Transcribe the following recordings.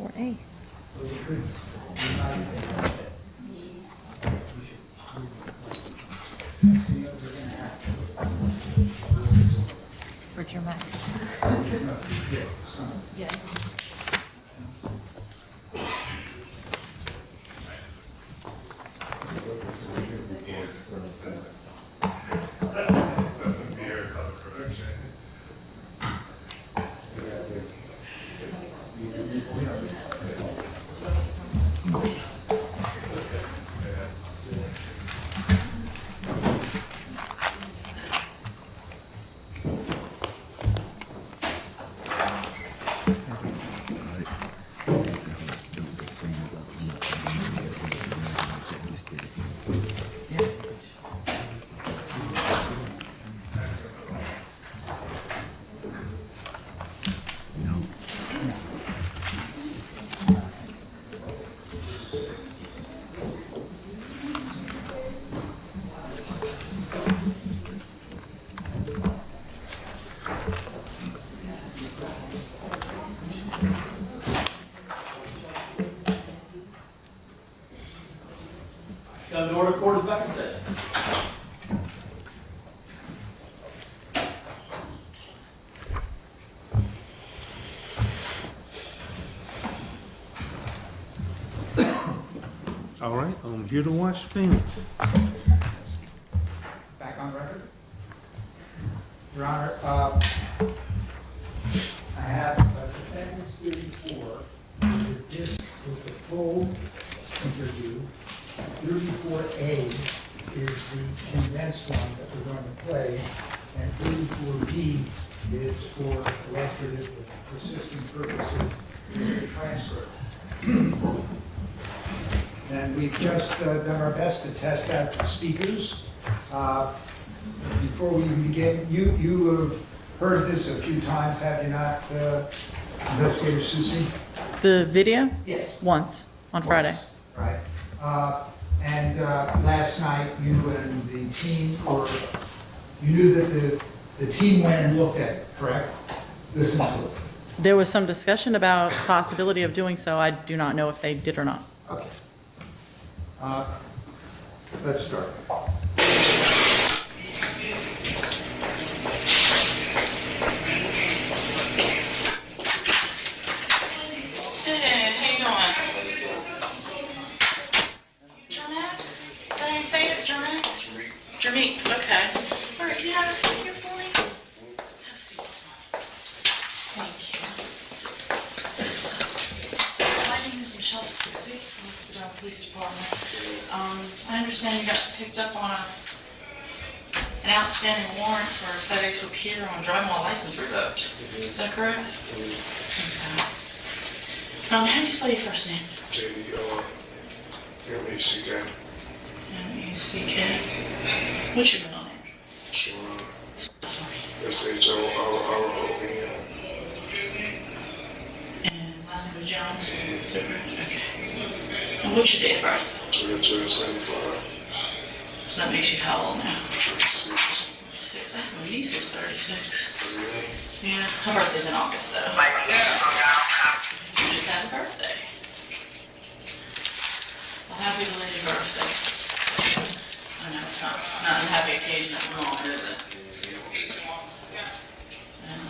4A. For your mic. Yes. Come to order, court is back in session. All right, I'm here to watch film. Back on record. Your Honor, I have defendant's 34 is a disc with the full interview. 34A is the condensed one that we're going to play, and 34B is for illustrative persistent purposes is the transcript. And we've just done our best to test out the speakers. Before we even begin, you have heard this a few times, have you not, Investigator Susie? The video? Yes. Once, on Friday. Right. And last night, you and the team, you knew that the team went and looked at it, correct? Listen to it. There was some discussion about possibility of doing so. I do not know if they did or not. Okay. Let's start. Jermeek, okay. All right, can you have a seat here for me? Have a seat. Thank you. My name is Michelle Susie from the Darryl Police Department. I understand you got picked up on an outstanding warrant for failure to appear on driving while license revoked. Is that correct? Okay. How do you spell your first name? M-E-C-K. M-E-C-K. What's your middle name? Sean. Sorry. S-H-O-R-R-O-N. And last name was Jones? Is that correct? Okay. And what's your date of birth? 2275. So that makes you how old now? 36. 36. I have a niece who's 36. Yeah. Yeah, her birthday's in August though. You just had a birthday. Well, happy belated birthday. I know it's not a happy occasion at the moment, is it? And,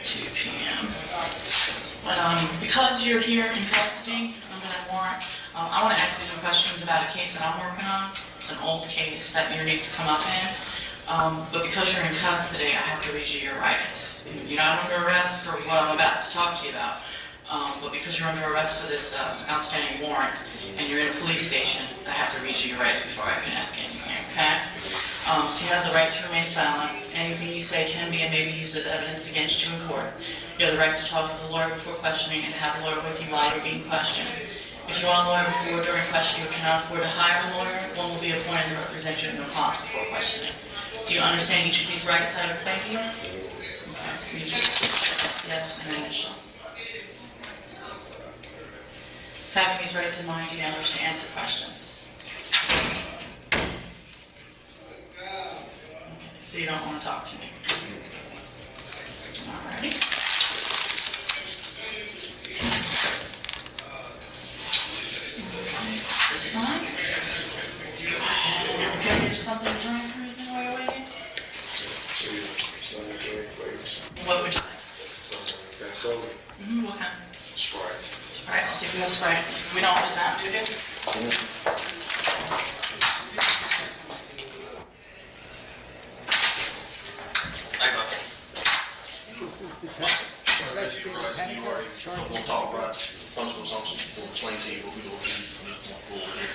2 p.m. But because you're here in custody under that warrant, I want to ask you some questions about a case that I'm working on. It's an old case that your name's come up in. But because you're in custody, I have to read you your rights. You're not under arrest for what I'm about to talk to you about. But because you're under arrest for this outstanding warrant and you're in a police station, I have to read you your rights before I can ask anything, okay? So you have the right to remain silent. Anything you say can be and may be used as evidence against you in court. You have the right to talk with the lawyer before questioning and to have a lawyer with you while you're being questioned. If you want a lawyer before or during questioning, you cannot afford to hire a lawyer. One will be appointed to represent you in the class before questioning. Do you understand each of these rights I have explained to you? Okay. Yes, and initial. Having these rights in mind, do you now wish to answer questions? So you don't want to talk to me. Alrighty. This is fine. Can I get something to drink or anything while you're waiting? See, something to drink, please. What would you like? That's soda. What kind? Sprite. Sprite, I'll see if we have Sprite. We don't want this out, do we? This is Detective Investigator Panico, Sergeant. We'll talk about functional assumptions for explain to you what we're going to do from this point forward here.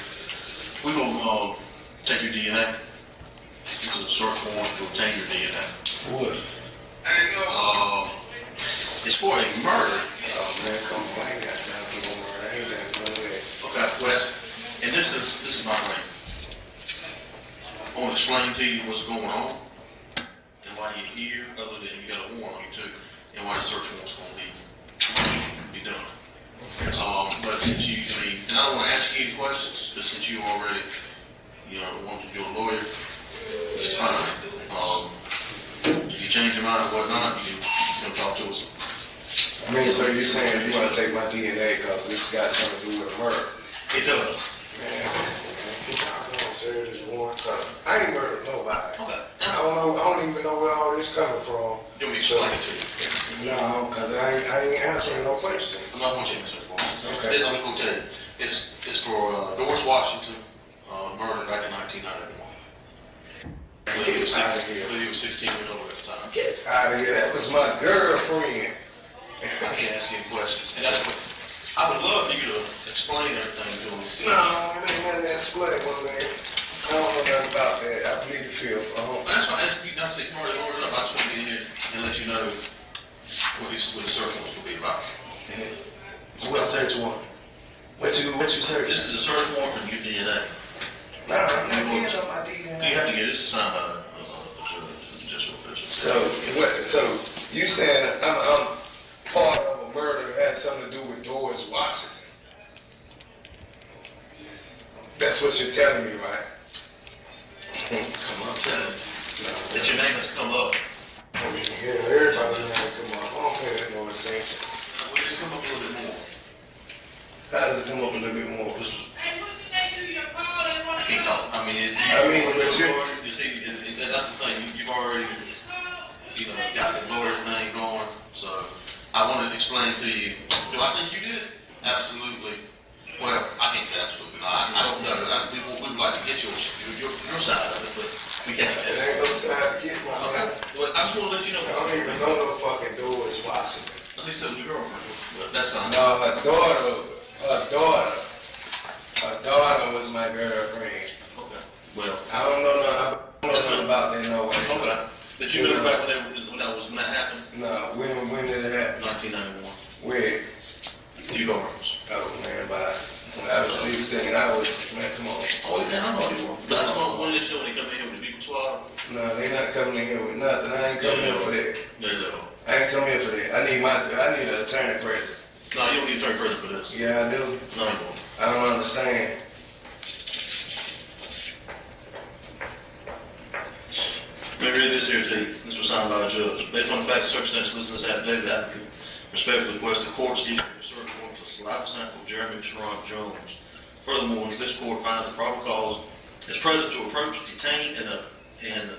We're going to take your DNA. This is a search warrant to obtain your DNA. What? It's for a murder. Oh, man, come on. I ain't got time for no more. I ain't got no way. Okay, well, and this is my thing. I want to explain to you what's going on and why you're here, other than you got a warrant on you too, and why the search warrant's going to be done. But since you, and I don't want to ask you any questions, but since you already, wanted to be a lawyer, it's fine. If you change your mind or whatnot, you can talk to us. I mean, so you're saying you want to take my DNA because this got something to do with a murder? It does. Man, come on, sir, this warrant. I ain't murdered nobody. Okay. I don't even know where all this coming from. You want me to explain it to you? No, because I ain't answering no questions. I'm not going to answer it for you. Okay. I'm going to tell you. It's for Doris Washington, murdered back in 1991. Get out of here. I believe he was 16 years old at the time. Get out of here. That was my girlfriend. I can't ask you any questions. And that's what I would love for you to explain everything to me. No, it ain't nothing that split, my man. I don't know nothing about that. I plead the fifth. That's fine. You not say you already ordered up. I just want to get in here and let you know what the search warrant will be about. So what search warrant? What you search? This is a search warrant for your DNA. No, I'm not getting on my You DNA. have to get this signed by the judicial official. So what? So you saying I'm part of a murder that had something to do with Doris Washington? That's what you're telling me, right? Come on, tell me. That your name has come up. I mean, yeah, everybody knows. Come on, I don't pay that no attention. Well, just come up a little bit more. How does it come up a little bit more? Hey, what's your name? Do your call? They want I to can't talk. I mean, but you see, that's the thing. You've already, got the lawyer thing going. So I want to explain to you. Do I think you did it? Absolutely. Well, I can't say absolutely. I don't know. We would like to get your side of it, but we can't. It ain't no time to get my Okay. Well, I just want to let you know. I don't even know no fucking Doris Washington. I think so. Your girlfriend. But that's fine. No, her daughter was my girlfriend. Okay. Well. I don't know nothing about that no way. Okay. Did you know back when that happened? No, when did it happen? 1991. Where? You go first. Oh man, when I was 16, I was, man, come on. Oh, yeah, I know you were. But I don't know when they show they come in here with the people swallow. No, they not coming in here with nothing. I ain't coming here for that. No. I ain't coming here for that. I need an attorney present. No, you don't need a third person for this. Yeah, I do. No, you don't. I don't understand. Let me read this here to you. This was signed by a judge. Based on the facts and circumstances listed in this affidavit, the applicant respectfully requests the court issue a search warrant for saliva sample of Jeremy Sharon Jones. Furthermore, if this court finds the probable cause is present to approach, detain, and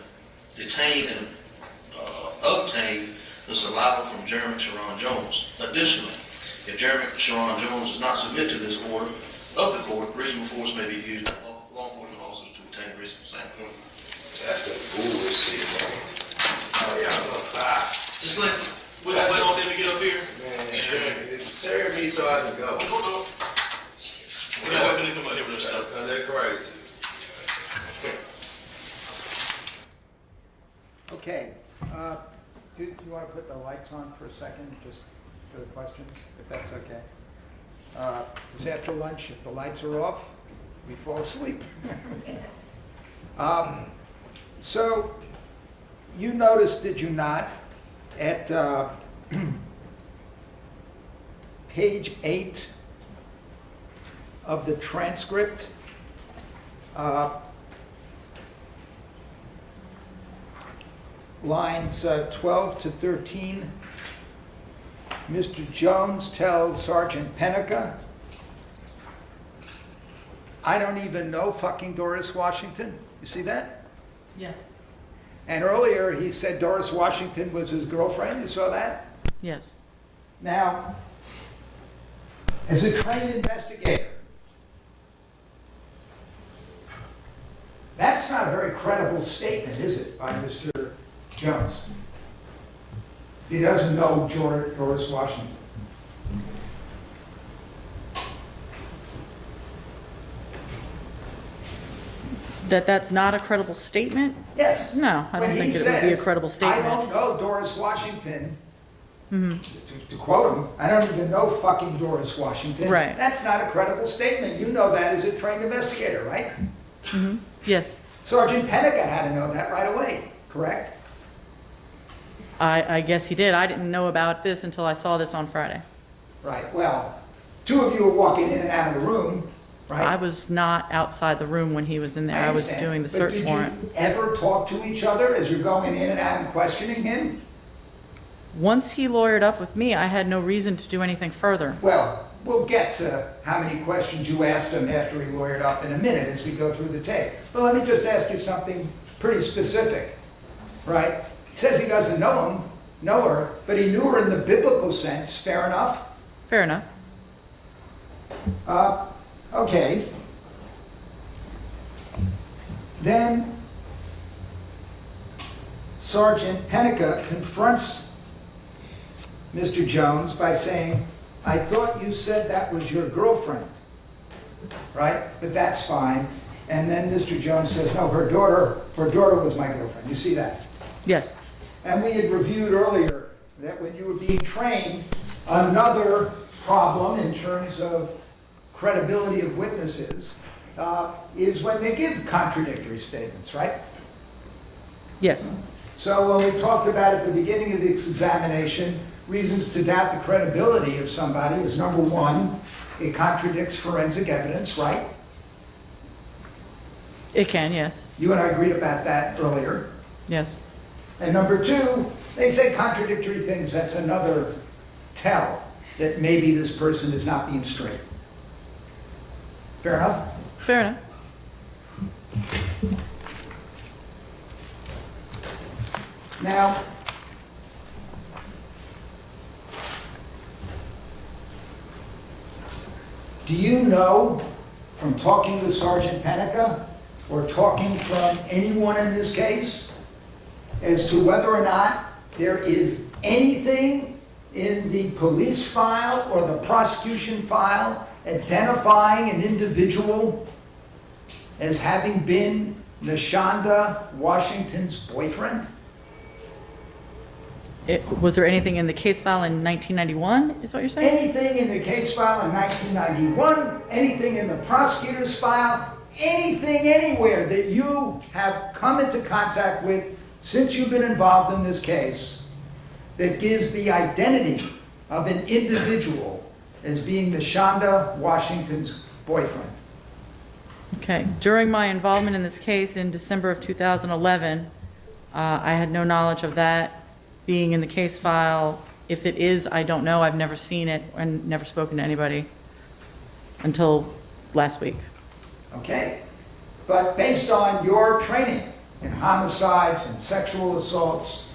obtain the saliva from Jeremy Sharon Jones. Additionally, if Jeremy Sharon Jones does not submit to this order of the court, reasonable force may be used by law enforcement officers to obtain reasonable sample. That's the bullshit, man. Oh, y'all gonna lie. Just wait on them to get up here. Man, it served me so I can go. No. We're not going to come out here with this stuff. They're crazy. Okay, do you want to put the lights on for a second, just for the questions, if that's okay? Because after lunch, if the lights are off, we fall asleep. So, you noticed, did you not, at page 8 of the transcript, lines 12 to 13, Mr. Jones tells Sergeant Pennica, I don't even know fucking Doris Washington. You see that? Yes. And earlier he said Doris Washington was his girlfriend. You saw that? Yes. Now, as a trained investigator, that's not a very credible statement, is it, by Mr. Jones? He doesn't know Doris Washington. That's not a credible statement? Yes. No, I don't When he think it would be a says, credible statement. I don't know Doris Washington. To quote him, I don't even know fucking Doris Washington. Right. That's not a credible statement. You know that as a trained investigator, right? Yes. Sergeant Pennica had to know that right away, correct? I guess he did. I didn't know about this until I saw this on Friday. Right. Well, two of you were walking in and out of the room, right? I was not outside the room when he was in there. I was understand. doing the But search did warrant. you ever talk to each other as you're going in and out and questioning him? Once he lawyered up with me, I had no reason to do anything further. Well, we'll get to how many questions you asked him after he lawyered up in a minute as we go through the tape. But let me just ask you something pretty specific, right? He says he doesn't know her, but he knew her in the biblical sense. Fair enough? Fair enough. Okay. Then Sergeant Pennica confronts Mr. Jones by saying, I thought you said that was your girlfriend, right? But that's fine. And then Mr. Jones says, no, her daughter was my girlfriend. You see that? Yes. And we had reviewed earlier that when you were being trained, another problem in terms of credibility of witnesses is when they give contradictory statements, right? Yes. So when we talked about at the beginning of this examination, reasons to doubt the credibility of somebody is number one, it contradicts forensic evidence, right? It can, yes. You and I agreed about that earlier. Yes. And number two, they say contradictory things. That's another tell that maybe this person is not being straight. Fair enough? Fair enough. Now, do you know from talking with Sergeant Pennica or talking from anyone in this case as to whether or not there is anything in the police file or the prosecution file identifying an individual as having been Nishonda Washington's boyfriend? Was there anything in the case file in 1991, is what you're saying? Anything in the case file in 1991, anything in the prosecutor's file, anything anywhere that you have come into contact with since you've been involved in this case that gives the identity of an individual as being Nishonda Washington's boyfriend. Okay. During my involvement in this case in December of 2011, I had no knowledge of that being in the case file. If it is, I don't know. I've never seen it and never spoken to anybody until last week. Okay? But based on your training in homicides and sexual assaults,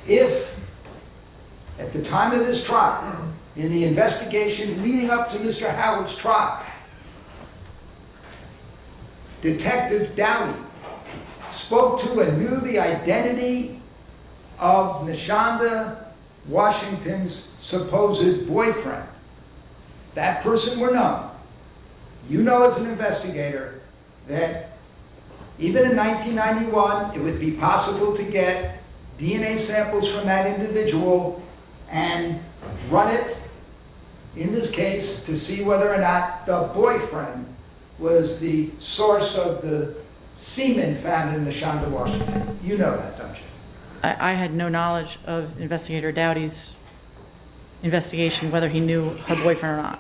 if at the time of this trial, in the investigation leading up to Mr. Howard's trial, Detective Dowdy spoke to and knew the identity of Nishonda Washington's supposed boyfriend, that person were known. You know as an investigator that even in 1991, it would be possible to get DNA samples from that individual and run it, in this case, to see whether or not the boyfriend was the source of the semen found in Nishonda Washington. You know that, don't you? I had no knowledge of Investigator Dowdy's investigation, whether he knew her boyfriend or not.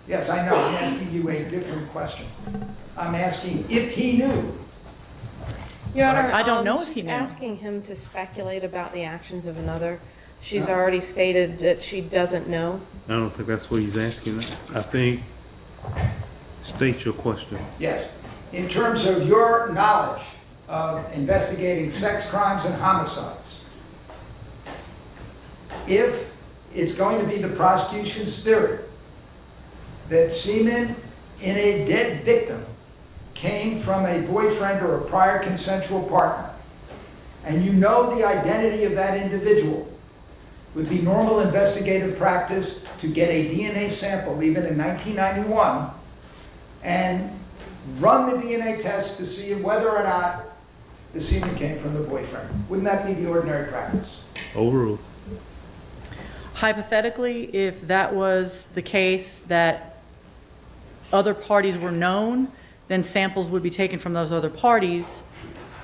Yes, I know. I'm asking you a different question. I'm asking if he knew Your Honor, I don't know if he she's knew. asking him to speculate about the actions of another. She's already stated that she doesn't know. I don't think that's what he's asking. I think, state your question. Yes. In terms of your knowledge of investigating sex crimes and homicides, if it's going to be the prosecution's theory that semen in a dead victim came from a boyfriend or a prior consensual partner, and you know the identity of that individual, it would be normal investigative practice to get a DNA sample, even in 1991, and run the DNA test to see whether or not the semen came from the boyfriend. Wouldn't that be the ordinary practice? Overruled. Hypothetically, if that was the case that other parties were known, then samples would be taken from those other parties.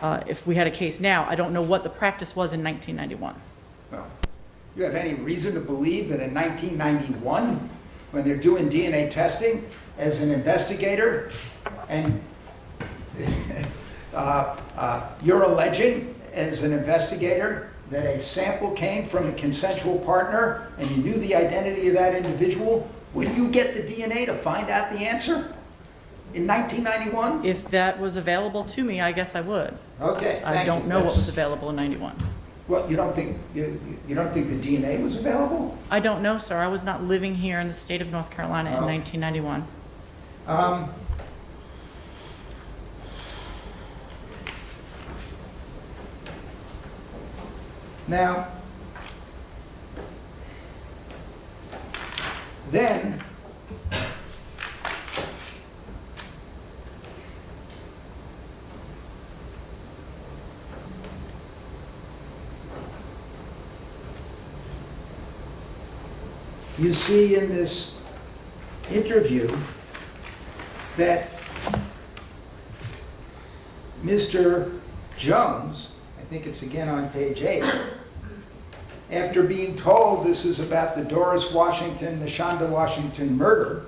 If we had a case now, I don't know what the practice was in 1991. Well, you have any reason to believe that in 1991, when they're doing DNA testing, as an investigator, and you're alleging as an investigator that a sample came from a consensual partner and you knew the identity of that individual, would you get the DNA to find out the answer in 1991? If that was available to me, I guess I would. Okay, I thank don't you. know what was available in 91. Well, you don't think the DNA was available? I don't know, sir. I was not living here in the state of North Carolina in 1991. Now, then, you see in this interview that Mr. Jones, I think it's again on page 8, after being told this is about the Doris Washington, Nishonda Washington murder,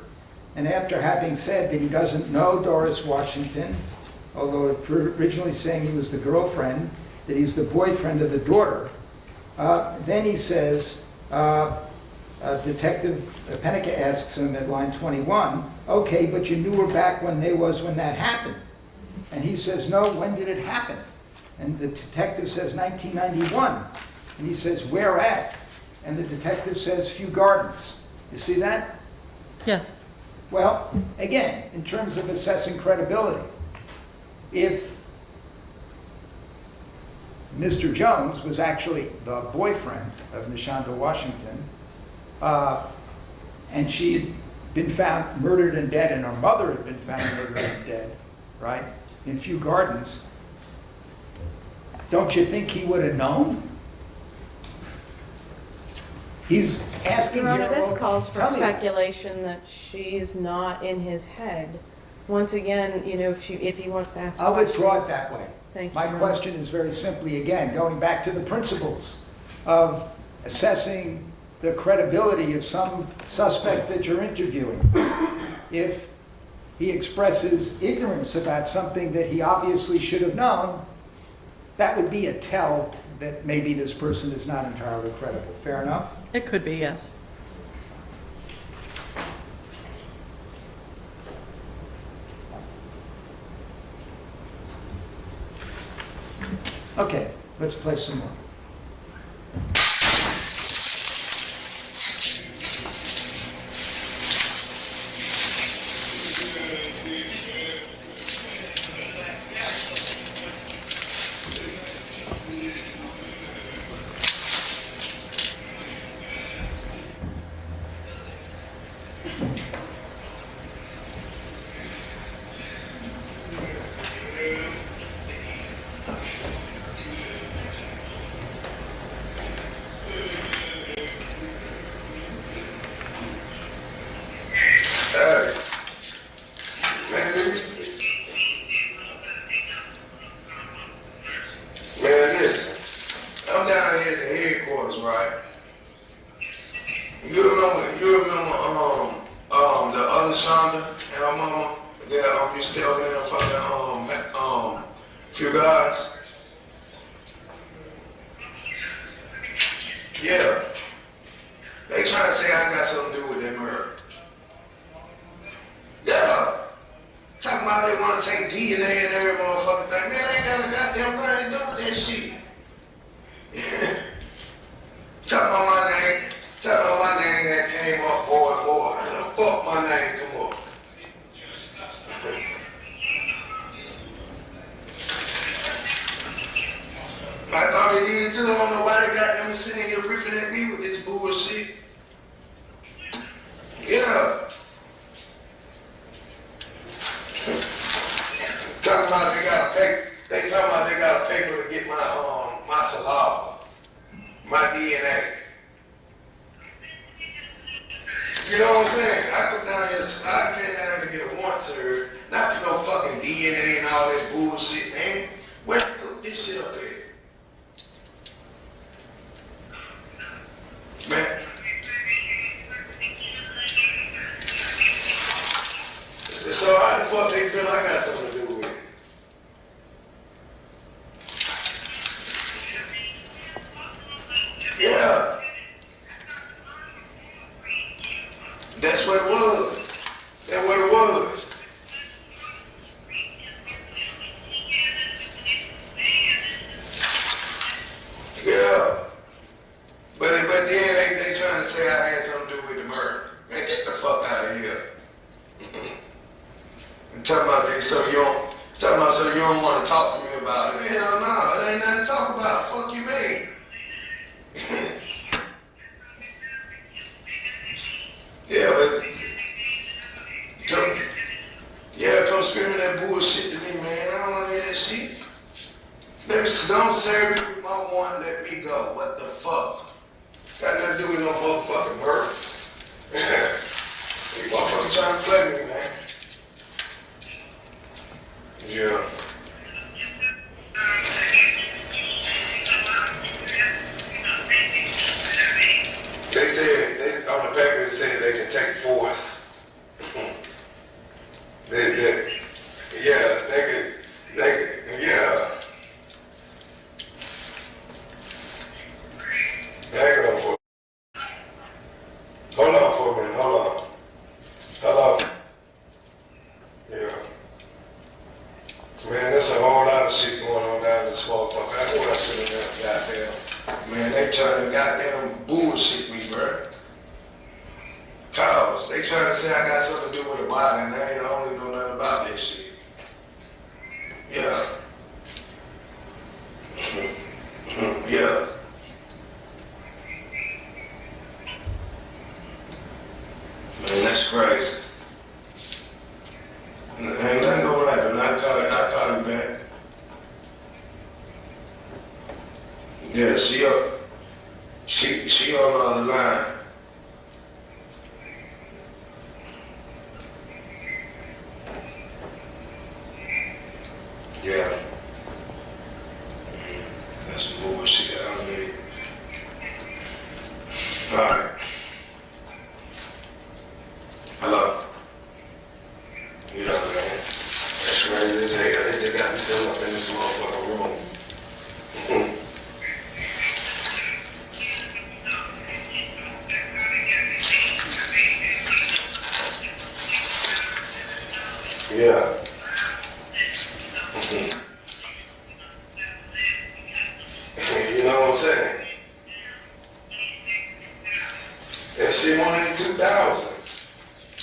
and after having said that he doesn't know Doris Washington, although originally saying he was the girlfriend, that he's the boyfriend of the daughter, then he says, Detective Pennica asks him at line 21, okay, but you knew her back when that happened. And he says, no, when did it happen? And the detective says 1991. And he says, where at? And the detective says, Few Gardens. You see that? Yes. Well, again, in terms of assessing credibility, if Mr. Jones was actually the boyfriend of Nishonda Washington, and she had been found murdered and dead, and her mother had been found murdered and dead, right, in Few Gardens, don't you think he would have known? He's asking Your Honor, here, this well, calls for tell me. speculation that she's not in his head. Once again, you know, if he wants to ask I'll questions. withdraw it that way. Thank you, My Your Honor. question is very simply, again, going back to the principles of assessing the credibility of some suspect that you're interviewing. If he expresses ignorance about something that he obviously should have known, that would be a tell that maybe this person is not entirely credible. Fair enough? It could be, yes. Okay, let's play some more. Man, listen, I'm down here at the headquarters, right? You remember, the other Shonda and her mama that used to stay over there in fucking Few guys. Yeah. They trying to say I got something to do with that murder. Yeah. Talking about they want to take DNA and every motherfucking thing. Man, they ain't got a goddamn thing to do with that shit. Talking about my name. Talking about my name that came up, boy. Fuck my name, come on. I thought they did too. I don't know why they got them sitting here ripping at me with this bullshit. Yeah. Talking about they got a paper. They talking about they got a paper to get my saliva, my DNA. You know what I'm saying? I came down here to get a warrant served, not for no fucking DNA and all that bullshit, man. Where the fuck this shit up there? Man. So how the fuck they feel I got something to do with it? Yeah. That's what it was. That's what it was. Yeah. But then they trying to say I had something to do with the murder. Man, get the fuck out of here. And talking about so you don't want to talk to me about it. Hell no, it ain't nothing to talk about. Fuck you mean? Yeah, but come screaming that bullshit to me, man. I don't want to hear that shit. Maybe don't serve me with my warrant and let me go. What the fuck? Got nothing to do with no motherfucking murder. You motherfuckers trying to play me, man. Yeah. They said, on the paper, they said they can take force. Yeah. Hang on for Hold on for a minute, Hello. Yeah. Man, there's a whole lot of shit going on down in this motherfucker. I know I should have goddamn. Man, they trying to goddamn bullshit me, bro. Cause they trying to say I got something to do with the body, and I don't even know nothing about this shit. Yeah. Yeah. Man, that's crazy. Ain't nothing gonna happen. I call you back. Yeah, she on the other line. Yeah. That's some bullshit. I don't need it. All right. Hello. You know, man. That's crazy as hell. They just got me set up in this motherfucking room. Yeah. You know what I'm saying? That shit won in 2000.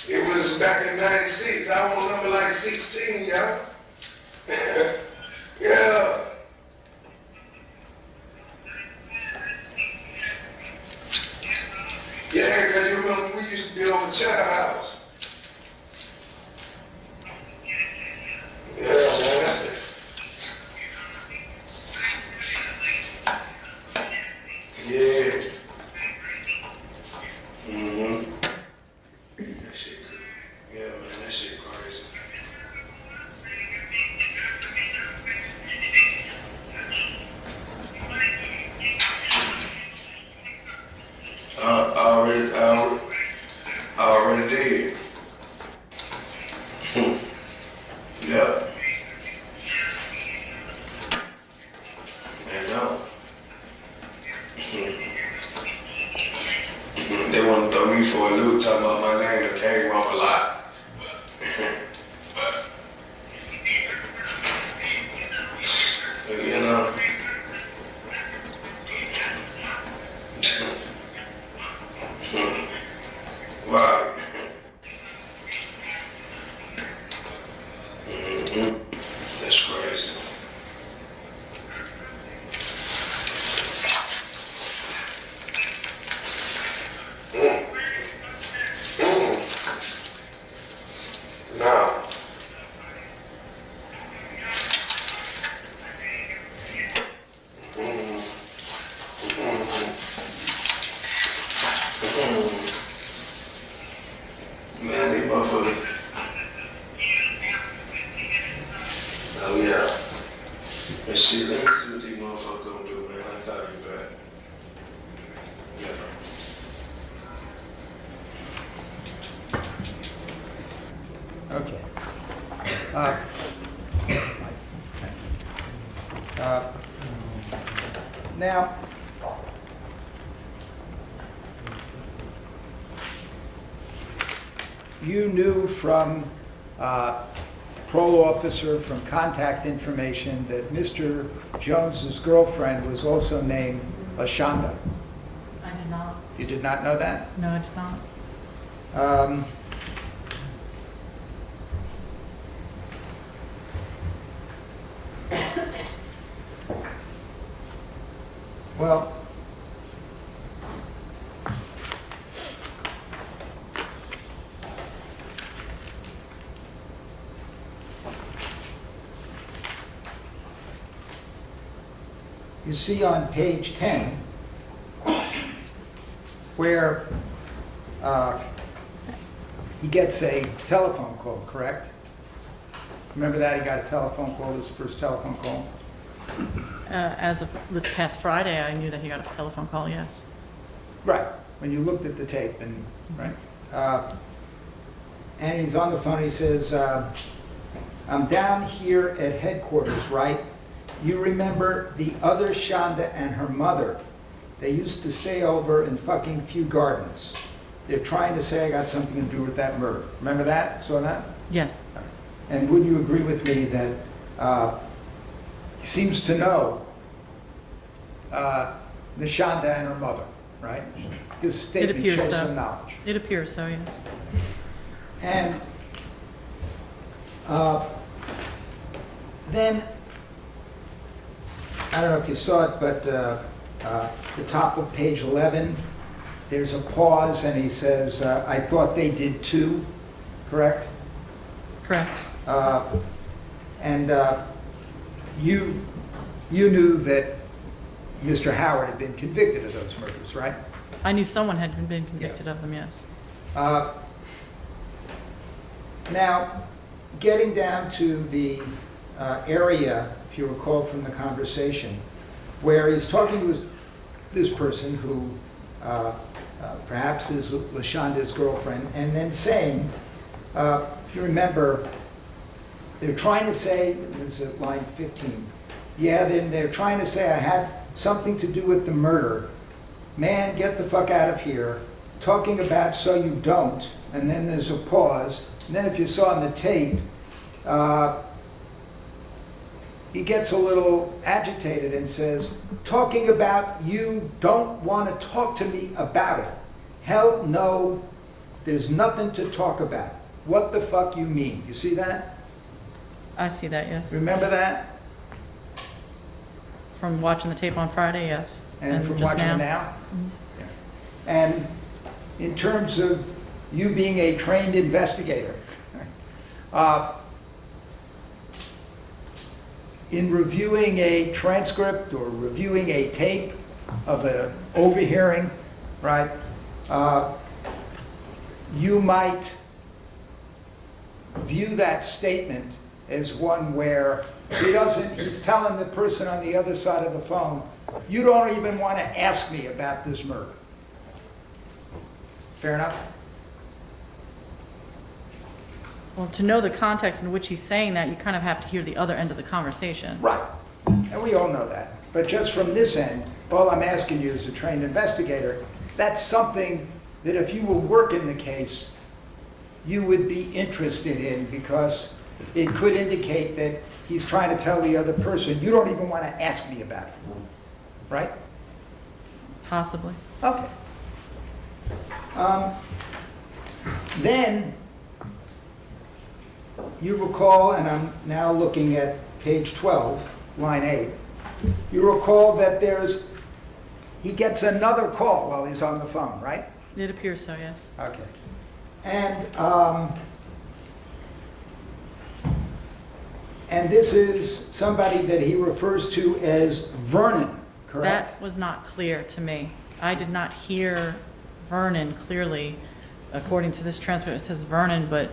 It was back in 96. I was number like 16, y'all. Yeah. Yeah, because you remember we used to be on the child house. Yeah, man, that's it. Yeah. Mm-hmm. That shit crazy. Yeah, man, that shit crazy. I already did. Yeah. were talking about my name that came up a lot. You know? Right. That's crazy. Now. Man, these motherfuckers. Oh yeah. Let me see what these motherfuckers gonna do, man. I'll call you back. Yeah. Okay. Now, you knew from parole officer, from contact information, that Mr. Jones's girlfriend was also named Nishonda. I did not. You did not know that? No, I did not. Well, you see on page 10 where he gets a telephone call, correct? Remember that? He got a telephone call, his first telephone call? As of this past Friday, I knew that he got a telephone call, yes. Right, when you looked at the tape, and right? And he's on the phone, he says, I'm down here at headquarters, right? You remember the other Shonda and her mother? They used to stay over in fucking Few Gardens. They're trying to say I got something to do with that murder. Remember that? Saw that? Yes. And would you agree with me that he seems to know Nishonda and her mother, right? His statement appears shows so. some knowledge. It appears so, yes. And then, I don't know if you saw it, but the top of page 11, there's a pause, and he says, I thought they did too, correct? Correct. And you knew that Mr. Howard had been convicted of those murders, right? I knew someone had been convicted of them, yes. Now, getting down to the area, if you recall from the conversation, where he's talking to this person who perhaps is LaShonda's girlfriend, and then saying, if you remember, they're trying to say, this is at line 15, yeah, then they're trying to say I had something to do with the murder. Man, get the fuck out of here. Talking about so you don't, and then there's a pause. And then if you saw on the tape, he gets a little agitated and says, talking about you don't want to talk to me about it. Hell no, there's nothing to talk about. What the fuck you mean? You see that? I see that, yes. Remember that? From watching the tape on Friday, yes. And from just watching it now? Yeah. And in terms of you being a trained investigator, in reviewing a transcript or reviewing a tape of an overhearing, right, you might view that statement as one where he's telling the person on the other side of the phone, you don't even want to ask me about this murder. Fair enough? Well, to know the context in which he's saying that, you kind of have to hear the other end of the conversation. Right. And we all know that. But just from this end, all I'm asking you as a trained investigator, that's something that if you were working the case, you would be interested in, because it could indicate that he's trying to tell the other person, you don't even want to ask me about it, right? Possibly. Okay. Then, you recall, and I'm now looking at page 12, line 8, you recall that he gets another call while he's on the phone, right? It appears so, yes. Okay. And this is somebody that he refers to as Vernon, correct? That was not clear to me. I did not hear Vernon clearly. According to this transcript, it says Vernon, but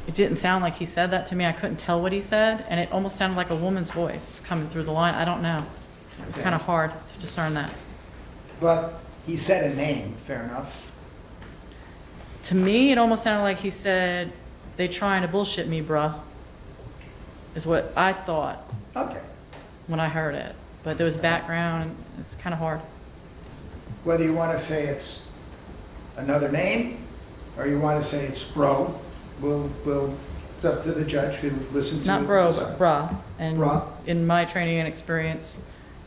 it didn't sound like he said that to me. I couldn't tell what he said, and it almost sounded like a woman's voice coming through the line. I don't know. It was Okay. kind of hard to discern that. But he said a name, fair enough. To me, it almost sounded like he said, "They trying to bullshit me, bruh," is what I thought Okay. when I heard it. But there was background, and it's kind of hard. Whether you want to say it's another name, or you want to say it's bro, it's up to the judge who listened to it. Not bro, but bruh. And Bruh. in my training and experience,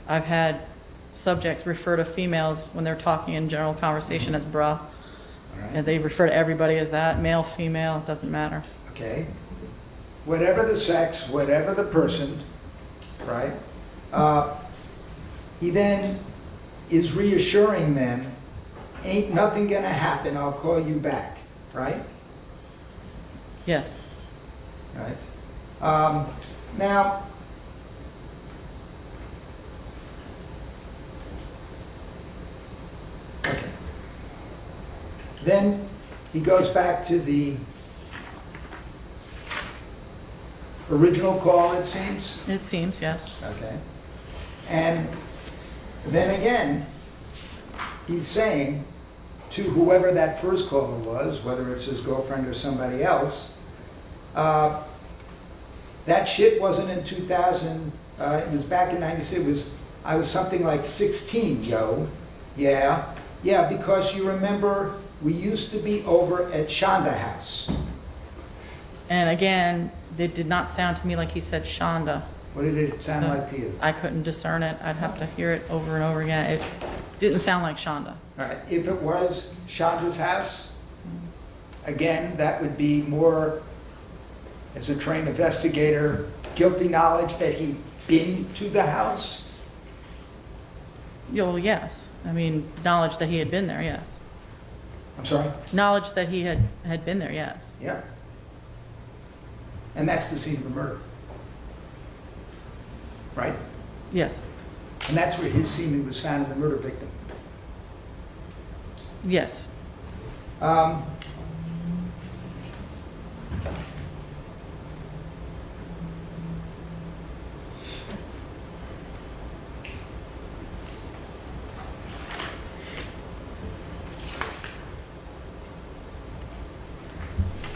I've had subjects refer to females when they're talking in general conversation as bruh. All right. And they refer to everybody as that, male, female, it doesn't matter. Okay. Whatever the sex, whatever the person, right? He then is reassuring them, ain't nothing gonna happen, I'll call you back, right? Yes. Right. Now, okay. Then he goes back to the original call, it seems. It seems, yes. Okay. And then again, he's saying to whoever that first caller was, whether it's his girlfriend or somebody else, that shit wasn't in 2000, it was back in 96, I was something like 16, yo. Yeah, because you remember we used to be over at Shonda House. And again, it did not sound to me like he said Shonda. What did it sound like to you? I couldn't discern it. I'd have to hear it over and over again. It didn't sound like Shonda. All right, if it was Shonda's house, again, that would be more, as a trained investigator, guilty knowledge that he'd been to the house? Well, yes. I mean, knowledge that he had been there, yes. I'm sorry? Knowledge that he had been there, yes. Yeah. And that's the scene of the murder. Right? Yes. And that's where his semen was found in the murder victim. Yes.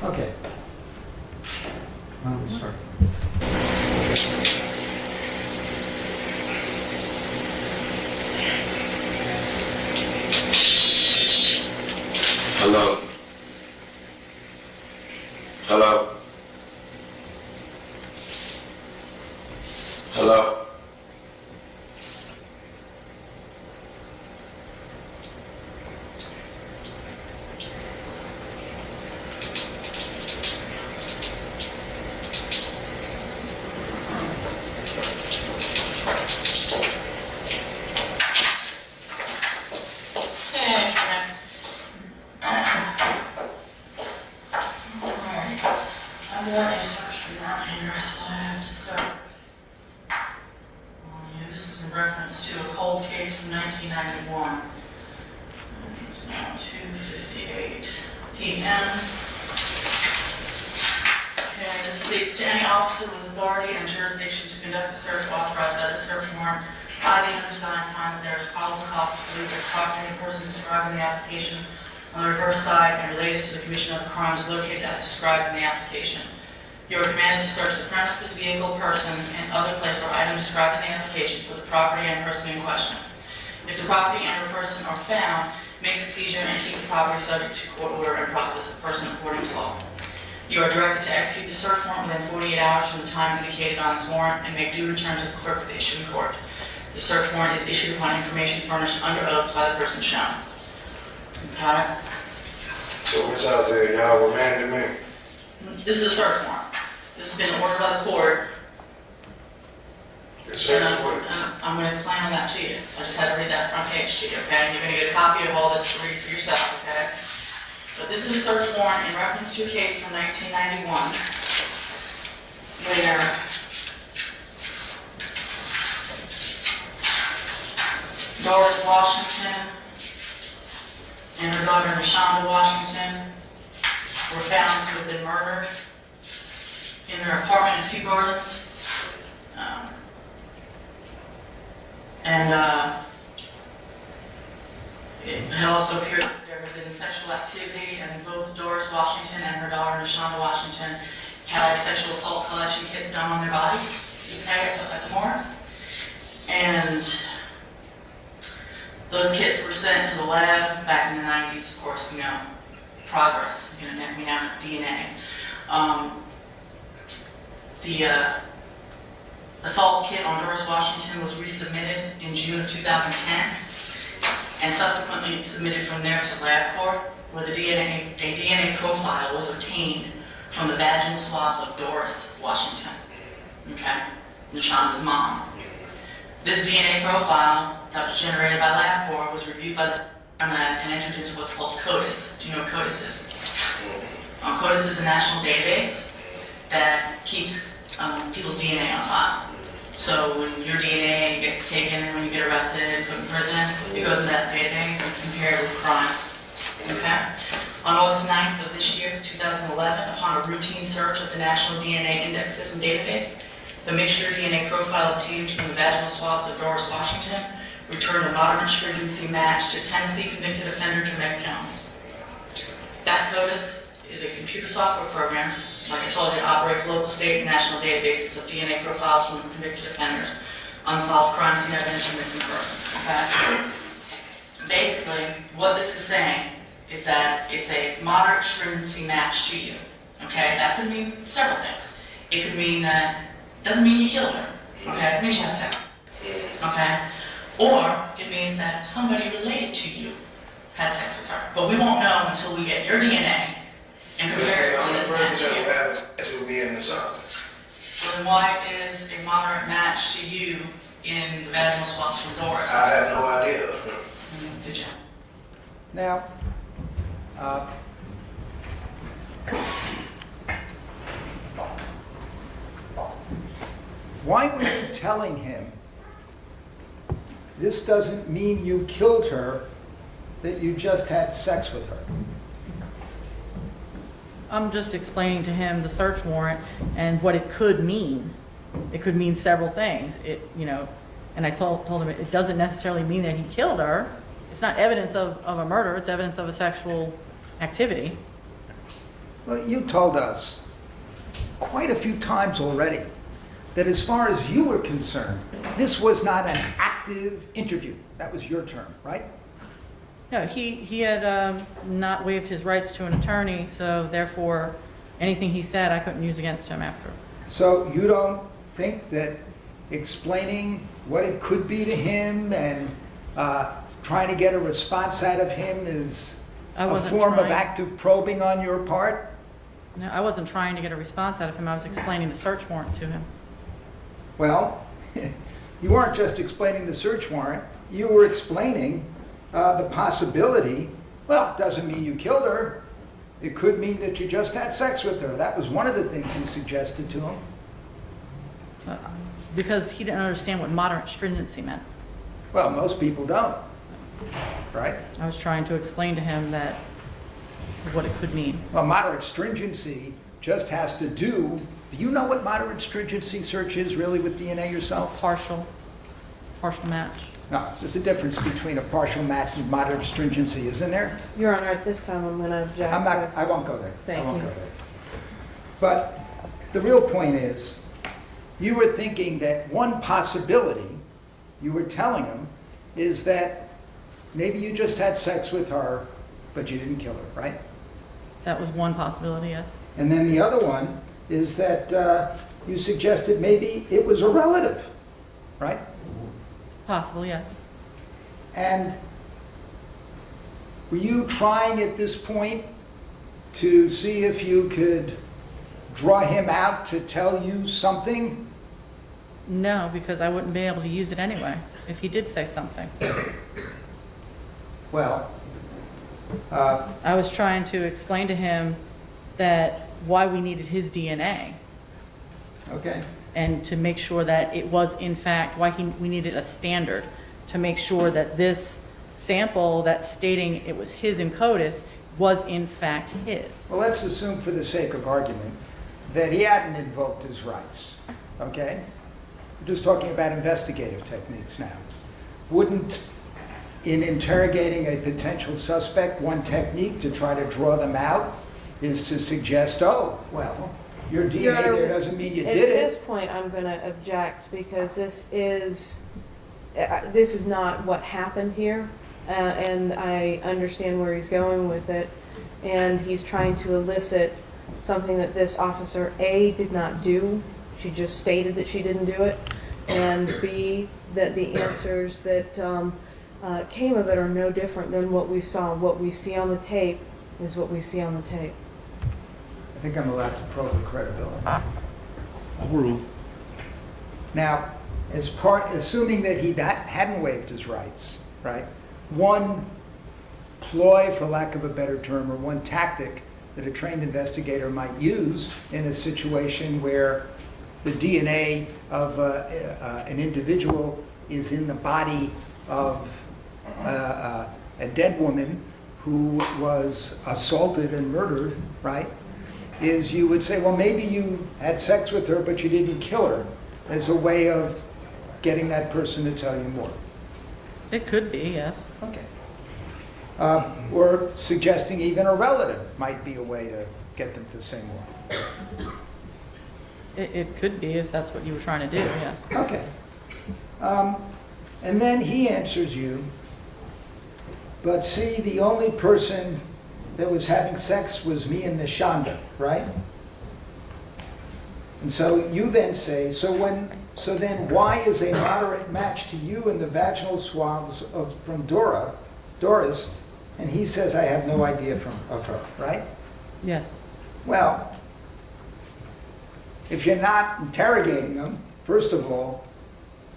Okay. Why don't we start? Hello? Hello? Hello? Hey, alright, I've got a search warrant here that I have to serve on you. This is in reference to a cold case from 1991. It's now 2:58 p.m. Okay, this states to any officer with authority and jurisdiction to conduct a search authorized by the search warrant, I, the undersigned, find that there is probable cause to believe that property and person described in the application on the reverse side and related to the commission of the crimes located as described in the application. You are commanded to search the premises, vehicle, person, and other place or item described in the application for the property and person in question. If the property and or person are found, make the seizure, and keep the property subject to court order and process the person according to law. You are directed to execute the search warrant within 48 hours from the time indicated on this warrant and make due return to the clerk of the issuing court. The search warrant is issued upon information furnished under oath by the person shown. Got it? So what y'all say, y'all remanded me? This is a search warrant. This has been ordered by the court. The search warrant? I'm going to explain on that to you. I just had to read that front page to you, okay? You're going to get a copy of all this to read for yourself, okay? But this is a search warrant in reference to a case from 1991 where Doris Washington and her daughter Nishonda Washington were found to have been murdered in their apartment in Few Gardens. It also appeared that there had been sexual activity, and both Doris Washington and her daughter Nishonda Washington had sexual assault collection kits done on their bodies, okay, at the morgue. And those kits were sent to the lab back in the 90s, of course, you know, progress, you know, we now have DNA. The assault kit on Doris Washington was resubmitted in June of 2010 and subsequently submitted from there to LabCorp, where a DNA profile was obtained from the vaginal swabs of Doris Washington, okay, Nishonda's mom. This DNA profile that was generated by LabCorp was reviewed by the and entered into what's called CODIS. Do you know what CODIS is? CODIS is a national database that keeps people's DNA on file. So when your DNA gets taken and when you get arrested and put in prison, it goes in that database and compared with crimes. Okay? On August 9th of this year, 2011, upon a routine search of the National DNA Index System database, the mixture DNA profile obtained from the vaginal swabs of Doris Washington returned a moderate stringency match to Tennessee convicted offender Jamaica Jones. That CODIS is a computer software program, like I told you, it operates local, state, and national databases of DNA profiles from convicted offenders, unsolved crime scene evidence, and missing persons. Okay? Basically, what this is saying is that it's a moderate stringency match to you. Okay? That could mean several things. It could mean that, doesn't mean you killed her. Okay? It means you had sex. Okay? Or it means that somebody related to you had sex with her. But we won't know until we get your DNA and compare it to this match here. Sex with me in the sun. So then why is a moderate match to you in the vaginal swabs from Doris? I have no idea. Did you? Now, why were you telling him, this doesn't mean you killed her, that you just had sex with her? I'm just explaining to him the search warrant and what it could mean. It could mean several things. And I told him it doesn't necessarily mean that he killed her. It's not evidence of a murder, it's evidence of a sexual activity. Well, you told us quite a few times already that as far as you were concerned, this was not an active interview. That was your term, right? No, he had not waived his rights to an attorney, so therefore anything he said I couldn't use against him after. So you don't think that explaining what it could be to him and trying to get a response out of him is a form of active probing on your part? No, I wasn't trying to get a response out of him. I was explaining the search warrant to him. Well, you weren't just explaining the search warrant. You were explaining the possibility, well, it doesn't mean you killed her. It could mean that you just had sex with her. That was one of the things you suggested to him. Because he didn't understand what moderate stringency meant. Well, most people don't, right? I was trying to explain to him that what it could mean. Well, moderate stringency just has to do you know what moderate stringency search is really with DNA yourself? Partial match. No, there's a difference between a partial match and moderate stringency, isn't there? Your Honor, at this time I'm going to object. I won't go there. Thank I won't you. go there. But the real point is, you were thinking that one possibility you were telling him is that maybe you just had sex with her, but you didn't kill her, right? That was one possibility, yes. And then the other one is that you suggested maybe it was a relative, right? Possible, yes. And were you trying at this point to see if you could draw him out to tell you something? No, because I wouldn't be able to use it anyway, if he did say something. Well, I was trying to explain to him that why we needed his DNA, okay. and to make sure that it was in fact, we needed a standard to make sure that this sample that's stating it was his in CODIS was in fact his. Well, let's assume for the sake of argument that he hadn't invoked his rights, okay? We're just talking about investigative techniques now. Wouldn't, in interrogating a potential suspect, one technique to try to draw them out is to suggest, oh, well, your DNA there doesn't mean you did it. At this point, I'm going to object because this is not what happened here, and I understand where he's going with it, and he's trying to elicit something that this officer, A, did not do. She just stated that she didn't do it, and B, that the answers that came of it are no different than what we saw. What we see on the tape is what we see on the tape. I think I'm allowed to probe the credibility. Overruled. Now, assuming that he hadn't waived his rights, right? One ploy, for lack of a better term, or one tactic that a trained investigator might use in a situation where the DNA of an individual is in the body of a dead woman who was assaulted and murdered, right? Is you would say, well, maybe you had sex with her, but you didn't kill her, as a way of getting that person to tell you more. It could be, yes. Okay. Or suggesting even a relative might be a way to get them to say more. It could be if that's what you were trying to do, yes. Okay. And then he answers you, but see, the only person that was having sex was me and Nishonda, right? And so you then say, so then why is a moderate match to you in the vaginal swabs from Doris, and he says I have no idea of her, right? Yes. Well, if you're not interrogating him, first of all,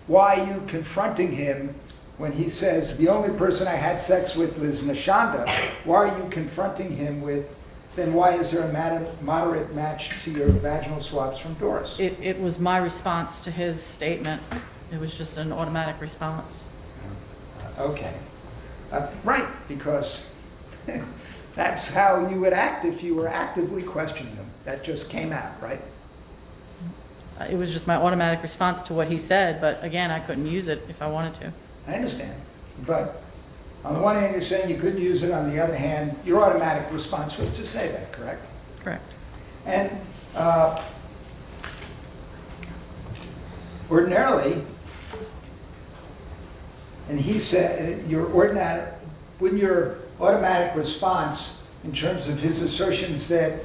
why are you confronting him when he says the only person I had sex with was Nishonda? Why are you confronting him with, then why is there a moderate match to your vaginal swabs from Doris? It was my response to his statement. It was just an automatic response. Okay. Right, because that's how you would act if you were actively questioning him. That just came out, right? It was just my automatic response to what he said, but again, I couldn't use it if I wanted to. I understand. But on the one hand, you're saying you couldn't use it. On the other hand, your automatic response was to say that, correct? Correct. And ordinarily, and he said, wouldn't your automatic response in terms of his assertions that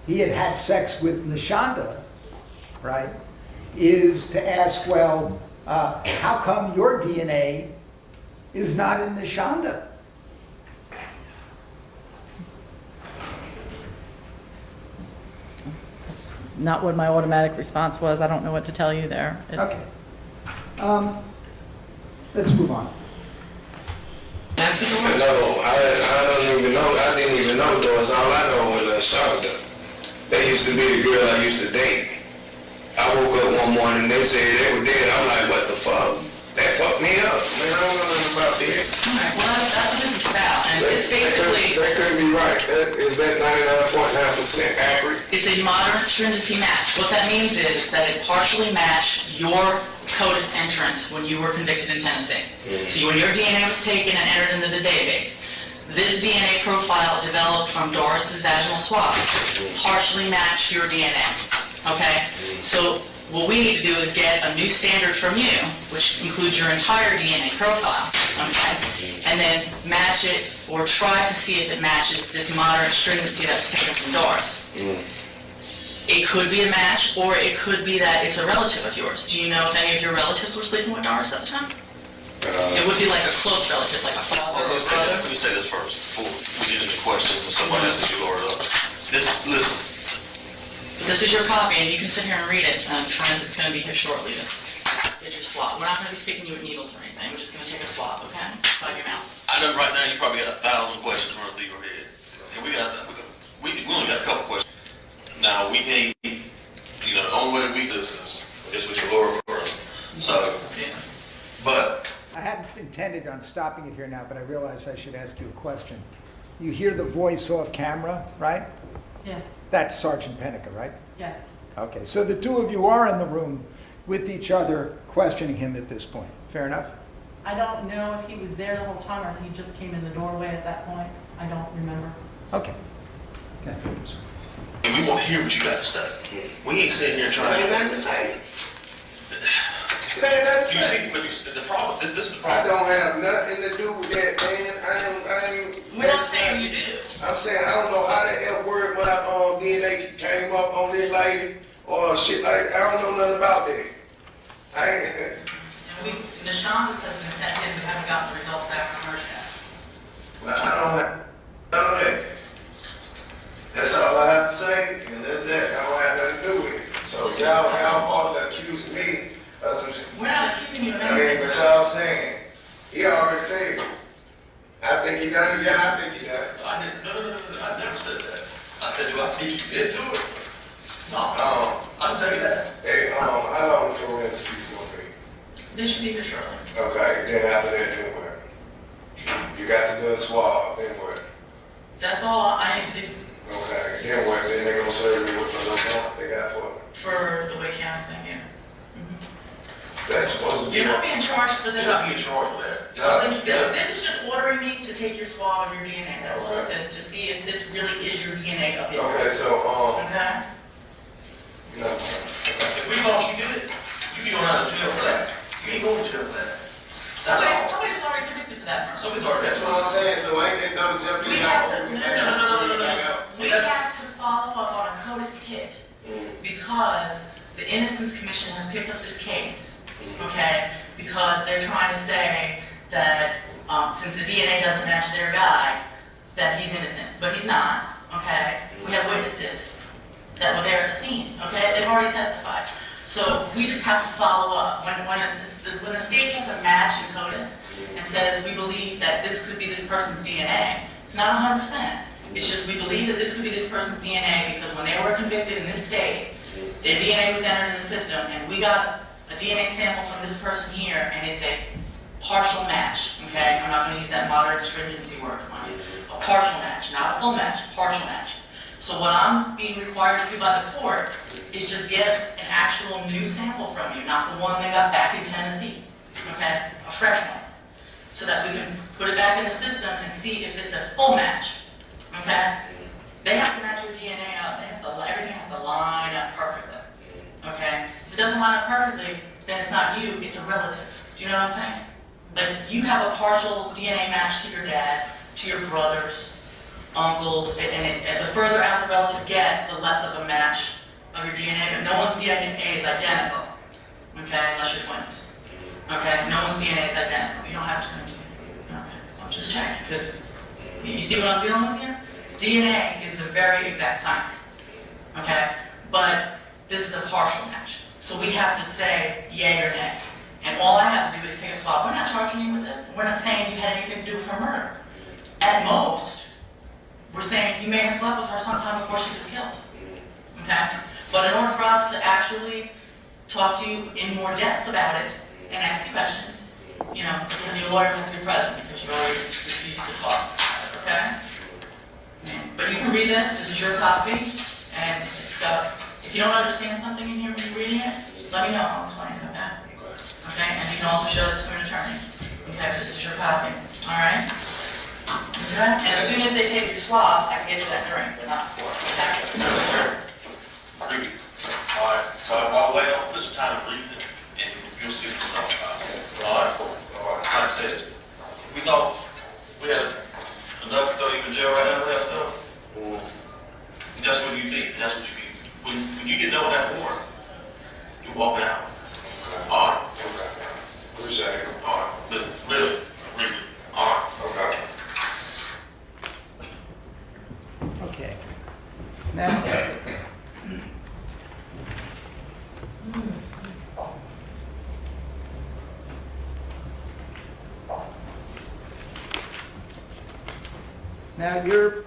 he had had sex with Nishonda, right, is to ask, well, how come your DNA is not in Nishonda? That's not what my automatic response was. I don't know what to tell you there. Okay. Let's move on. No, I don't even know. I didn't even know Doris. All I know was Nishonda. That used to be the girl I used to date. I woke up one morning and they said they were dead. I'm like, what the fuck? That fucked me up. Man, I don't know nothing about that. Alright, well, that's what this is about, and it's basically, That couldn't be right. Is that 99.9% accurate? it's a moderate stringency match. What that means is that it partially matched your CODIS entrance when you were convicted in Tennessee. So when your DNA was taken and entered into the database, this DNA profile developed from Doris's vaginal swab partially matched your DNA. Okay? So what we need to do is get a new standard from you, which includes your entire DNA profile, okay? And then match it, or try to see if it matches this moderate stringency that was taken from Doris. It could be a match, or it could be that it's a relative of yours. Do you know if any of your relatives were sleeping with Doris at the time? It would be like a close relative, like a father or brother. Let me say this first, before we get into questions and stuff like that that you lowered up. Listen. This is your copy, and you can sit here and read it. Friends, it's going to be here shortly to get your swab. We're not going to be speaking to you with needles or anything. We're just going to take a swab, okay? By your mouth. I know right now you probably got 1,000 questions running through your head. And we only got a couple questions. Now, we can't, the only way we do this is with your lower court. So, but... I hadn't intended on stopping it here now, but I realize I should ask you a question. You hear the voice off camera, right? Yes, That's Sergeant Pennica, right? yes. Okay, so the two of you are in the room with each other questioning him at this point. Fair enough? I don't know if he was there the whole time or if he just came in the doorway at that point. I don't remember. Okay. Okay. And we want to hear what you got to say. We ain't sitting here trying Ain't to... nothing to say. Ain't nothing to You say. see, but the problem, this is the I problem. don't have nothing to do with that, man. I ain't. We're not saying you do. I'm saying I don't know how the F word my DNA came up on this lady or shit like that. I don't know nothing about that. I ain't. And Nishonda says in that we haven't gotten the results back from her yet. Well, I don't have none of that. That's all I have to say, and that's that. I don't have nothing to do with it. So y'all supposed to accuse me of some shit. We're not accusing you of I mean, anything. but y'all saying, he already said it. I think he done it, yeah, I think he done it. I didn't, no, I never said that. I said, well, I think you did do it. No, I'll tell you that. Hey, how long the forensic people gonna be? This should be here shortly. Okay, then after that, then what? You got to do a swab, then what? That's all I need to do Okay, then what? Then they gonna serve me with the little bump they got for me. for the Wake County thing, yeah. That's supposed to be. You're not being charged for You're that. not being charged with that. This is just ordering me to take your swab of your DNA. That's all it says, to see if this really is your DNA of it. Okay, so, Okay? no. If we want you to do it, you be going out of jail for that. You ain't going to jail for that. Somebody was already convicted for that, Mark. Somebody's already, That's what I'm saying, so ain't that double jeopardy? We have to, No. we have to follow up on a CODIS hit because the Innocence Commission has picked up this case, okay? Because they're trying to say that since the DNA doesn't match their guy, that he's innocent, but he's not, okay? We have witnesses that were there at the scene, okay? They've already testified. So we just have to follow up. When the state gets a match in CODIS and says we believe that this could be this person's DNA, it's not 100%. It's just we believe that this could be this person's DNA because when they were convicted in this state, their DNA was entered in the system and we got a DNA sample from this person here and it's a partial match, okay? I'm not going to use that moderate stringency word on it. A partial match, not a full match, partial match. So what I'm being required to do by the court is just get an actual new sample from you, not the one they got back in Tennessee, okay? A fresh one. So that we can put it back in the system and see if it's a full match, okay? They have to match your DNA up. Everything has to line up perfectly, okay? If it doesn't line up perfectly, then it's not you, it's a relative. Do you know what I'm saying? Like, you have a partial DNA match to your dad, to your brothers, uncles, and the further out the relative gets, the less of a match of your DNA, but no one's DNA is identical, okay, unless you're twins. Okay, no one's DNA is identical. You don't have twin DNA. Okay, I'm just checking, because you see what I'm dealing with here? DNA is a very exact science, okay, but this is a partial match. So we have to say yay or nay. And all I have to do is take a swab. We're not charging you with this. We're not saying you had anything to do with her murder. At most, we're saying you may have slept with her sometime before she was killed. Okay? But in order for us to actually talk to you in more depth about it and ask you questions, you know, you have your lawyer have to be present because you always refused to talk. Okay? But you can read this. This is your copy. And it's got, if you don't understand something in here when you're reading it, let me know. I'll explain it, okay? Okay? And you can also show this to an attorney. Okay? So this is your copy. All right? Okay? And as soon as they take your swab, I can get you that drink, but not before. Okay? Thank you. All right, so I'll wait on this time of reading it, and you'll see what I'm talking about. All right, like I said, we thought we had enough to throw you in jail right now with that stuff. That's what you think. That's what you think. When you get done with that warrant, you walk out. All right. Okay. Appreciate it. All right. But really. All right. Okay. Okay. Now, you're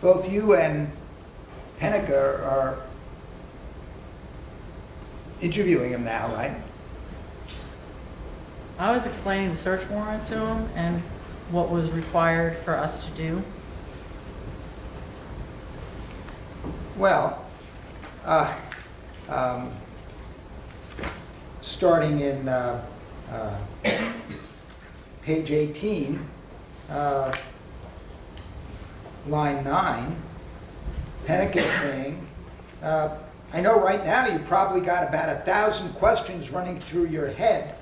both you and Pennica are interviewing him now, right? I was explaining the search warrant to him and what was required for us to do. Well, starting in page 18, line 9, Pennica saying, I know right now you probably got about 1,000 questions running through your head,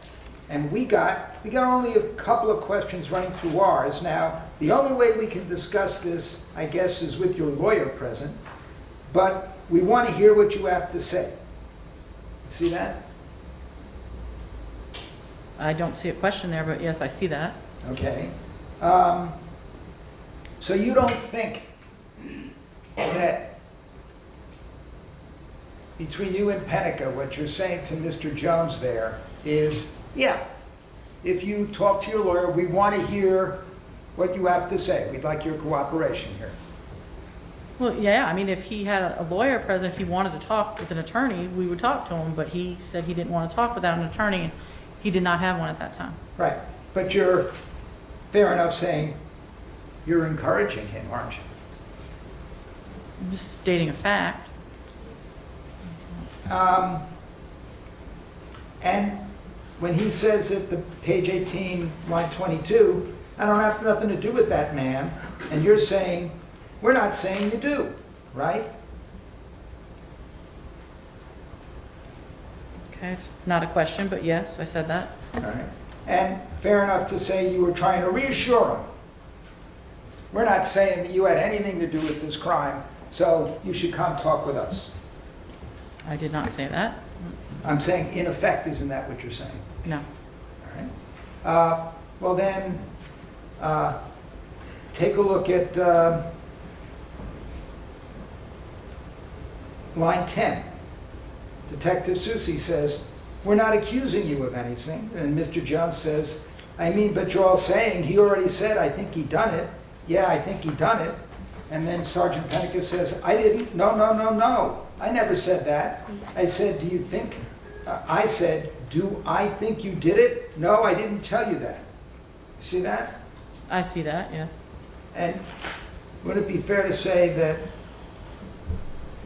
and we got only a couple of questions running through ours. Now, the only way we can discuss this, I guess, is with your lawyer present, but we want to hear what you have to say. See that? I don't see a question there, but yes, I see that. Okay. So you don't think that between you and Pennica, what you're saying to Mr. Jones there is, yeah, if you talk to your lawyer, we want to hear what you have to say. We'd like your cooperation here. Well, yeah, I mean, if he had a lawyer present, if he wanted to talk with an attorney, we would talk to him, but he said he didn't want to talk without an attorney, and he did not have one at that time. Right. But you're, fair enough, saying you're encouraging him, aren't you? I'm just stating a fact. And when he says at the page 18, line 22, I don't have nothing to do with that man, and you're saying, we're not saying you do, right? Okay, it's not a question, but yes, I said that. All right. And fair enough to say you were trying to reassure him. We're not saying that you had anything to do with this crime, so you should come talk with us. I did not say that. I'm saying, in effect, isn't that what you're saying? No. All right. Well then, take a look at line 10. Detective Susi says, we're not accusing you of anything. And Mr. Jones says, I mean, but you're all saying, he already said, I think he done it. Yeah, I think he done it. And then Sergeant Pennica says, I didn't, no. I never said that. I said, do you think, I said, do I think you did it? No, I didn't tell you that. See that? I see that, yeah. And would it be fair to say that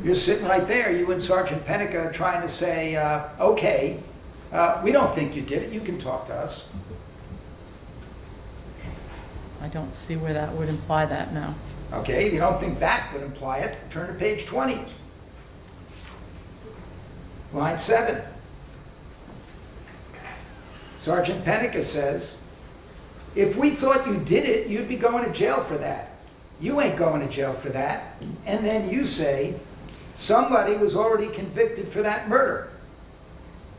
you're sitting right there, you and Sergeant Pennica, trying to say, okay, we don't think you did it, you can talk to us. I don't see where that would imply that, no. Okay, if you don't think that would imply it, turn to page 20. Line 7. Sergeant Pennica says, if we thought you did it, you'd be going to jail for that. You ain't going to jail for that. And then you say, somebody was already convicted for that murder.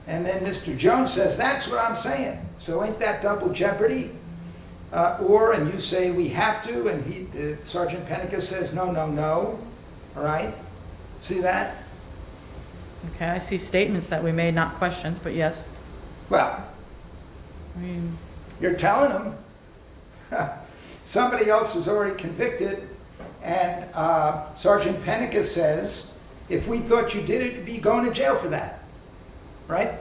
And then Mr. Jones says, that's what I'm saying. So ain't that double jeopardy? And you say, we have to, and Sergeant Pennica says, no. All right? See that? Okay, I see statements that we made, not questions, but yes. Well, I mean, you're telling them somebody else is already convicted, and Sergeant Pennica says, if we thought you did it, you'd be going to jail for that. Right?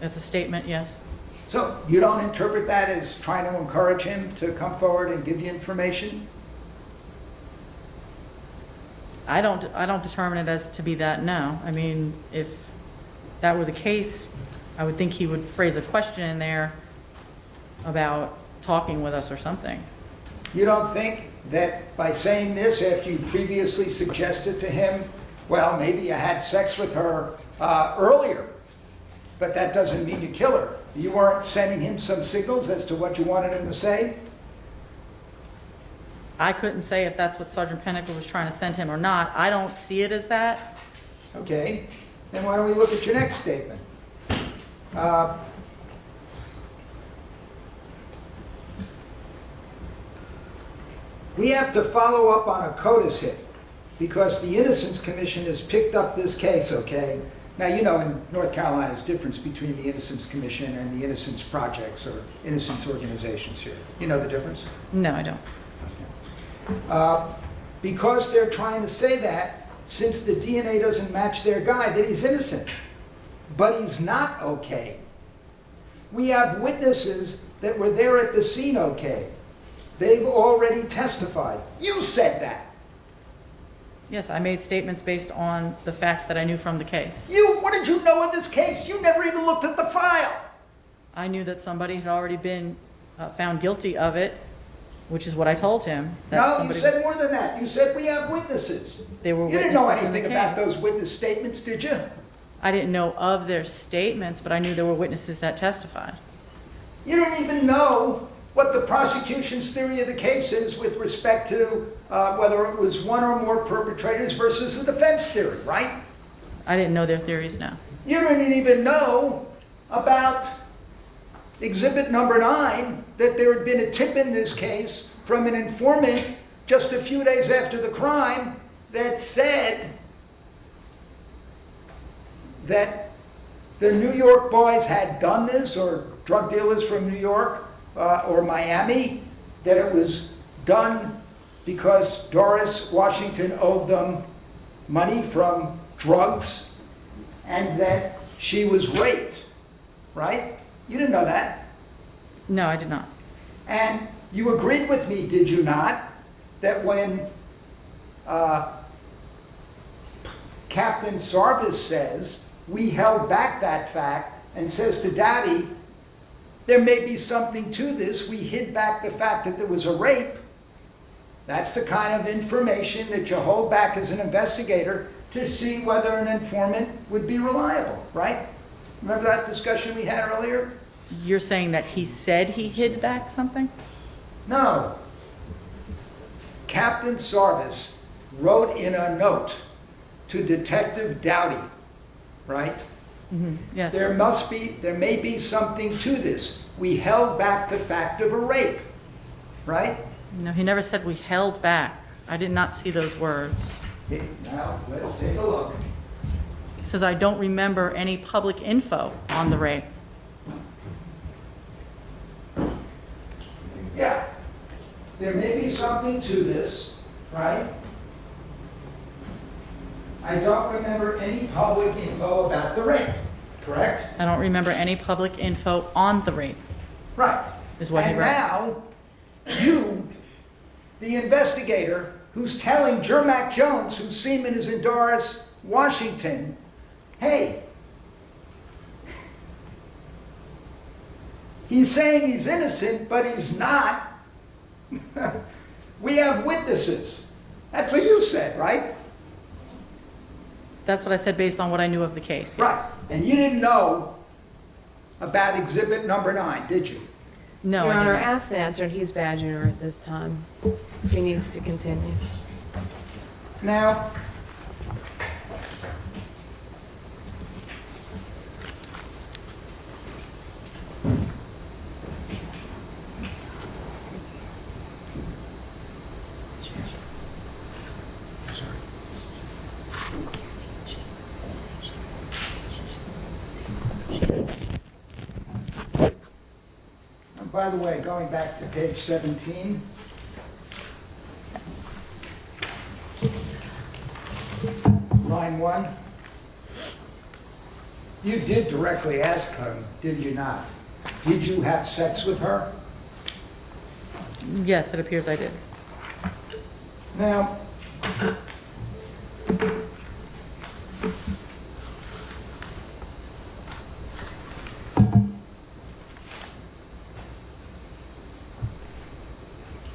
it's a statement, yes. So you don't interpret that as trying to encourage him to come forward and give you information? I don't determine it as to be that, no. I mean, if that were the case, I would think he would phrase a question in there about talking with us or something. You don't think that by saying this, after you previously suggested to him Well, maybe you had sex with her earlier, but that doesn't mean you kill her. You weren't sending him some signals as to what you wanted him to say? I couldn't say if that's what Sergeant Pinnacle was trying to send him or not. I don't see it as that. Okay, then why don't we look at your next statement? We have to follow up on a CODIS hit because the Innocence Commission has picked up this case, okay? Now, you know in North Carolina there's a difference between the Innocence Commission and the Innocence Projects or Innocence Organizations here. You know the difference? No, I don't. Because they're trying to say that, since the DNA doesn't match their guy, that he's innocent. But he's not okay. We have witnesses that were there at the scene okay. They've already testified. You said that. Yes, I made statements based on the facts that I knew from the case. What did you know of this case? You never even looked at the file. I knew that somebody had already been found guilty of it, which is what I told him. No, you said more than that. You said we have witnesses. They were You didn't know witnesses in the anything about case. those witness statements, did you? I didn't know of their statements, but I knew there were witnesses that testified. You don't even know what the prosecution's theory of the case is with respect to whether it was one or more perpetrators versus the defense theory, right? I didn't know their theories, no. You didn't even know about exhibit number 9, that there had been a tip in this case from an informant just a few days after the crime that said that the New York boys had done this, or drug dealers from New York or Miami, that it was done because Doris Washington owed them money from drugs and that she was raped, right? You didn't know that. No, I did not. And you agreed with me, did you not, that when Captain Sarvis says, we held back that fact, and says to Daddy, there may be something to this, we hid back the fact that there was a rape. That's the kind of information that you hold back as an investigator to see whether an informant would be reliable, right? Remember that discussion we had earlier? You're saying that he said he hid back something? No. Captain Sarvis wrote in a note to Detective Dowdy, right? Mm-hmm. Yes. There may be something to this. We held back the fact of a rape, right? No, he never said we held back. I did not see those words. Okay, now let's take a look. He says, I don't remember any public info on the rape. Yeah, there may be something to this, right? I don't remember any public info about the rape, correct? I don't remember any public info on the rape. Right. Is what he And wrote. now, you, the investigator, who's telling Jermac Jones, whose semen is in Doris Washington, hey, he's saying he's innocent, but he's not. We have witnesses. That's what you said, right? That's what I said based on what I knew of the case. Yes. Right. And you didn't know about exhibit number 9, did you? No, Your I Honor, didn't. asked and answered, he's badgering her at this time, if he needs to continue. Now, by the way, going back to page 17, line 1, you did directly ask him, did you not? Did you have sex with her? Yes, it appears I did. Now,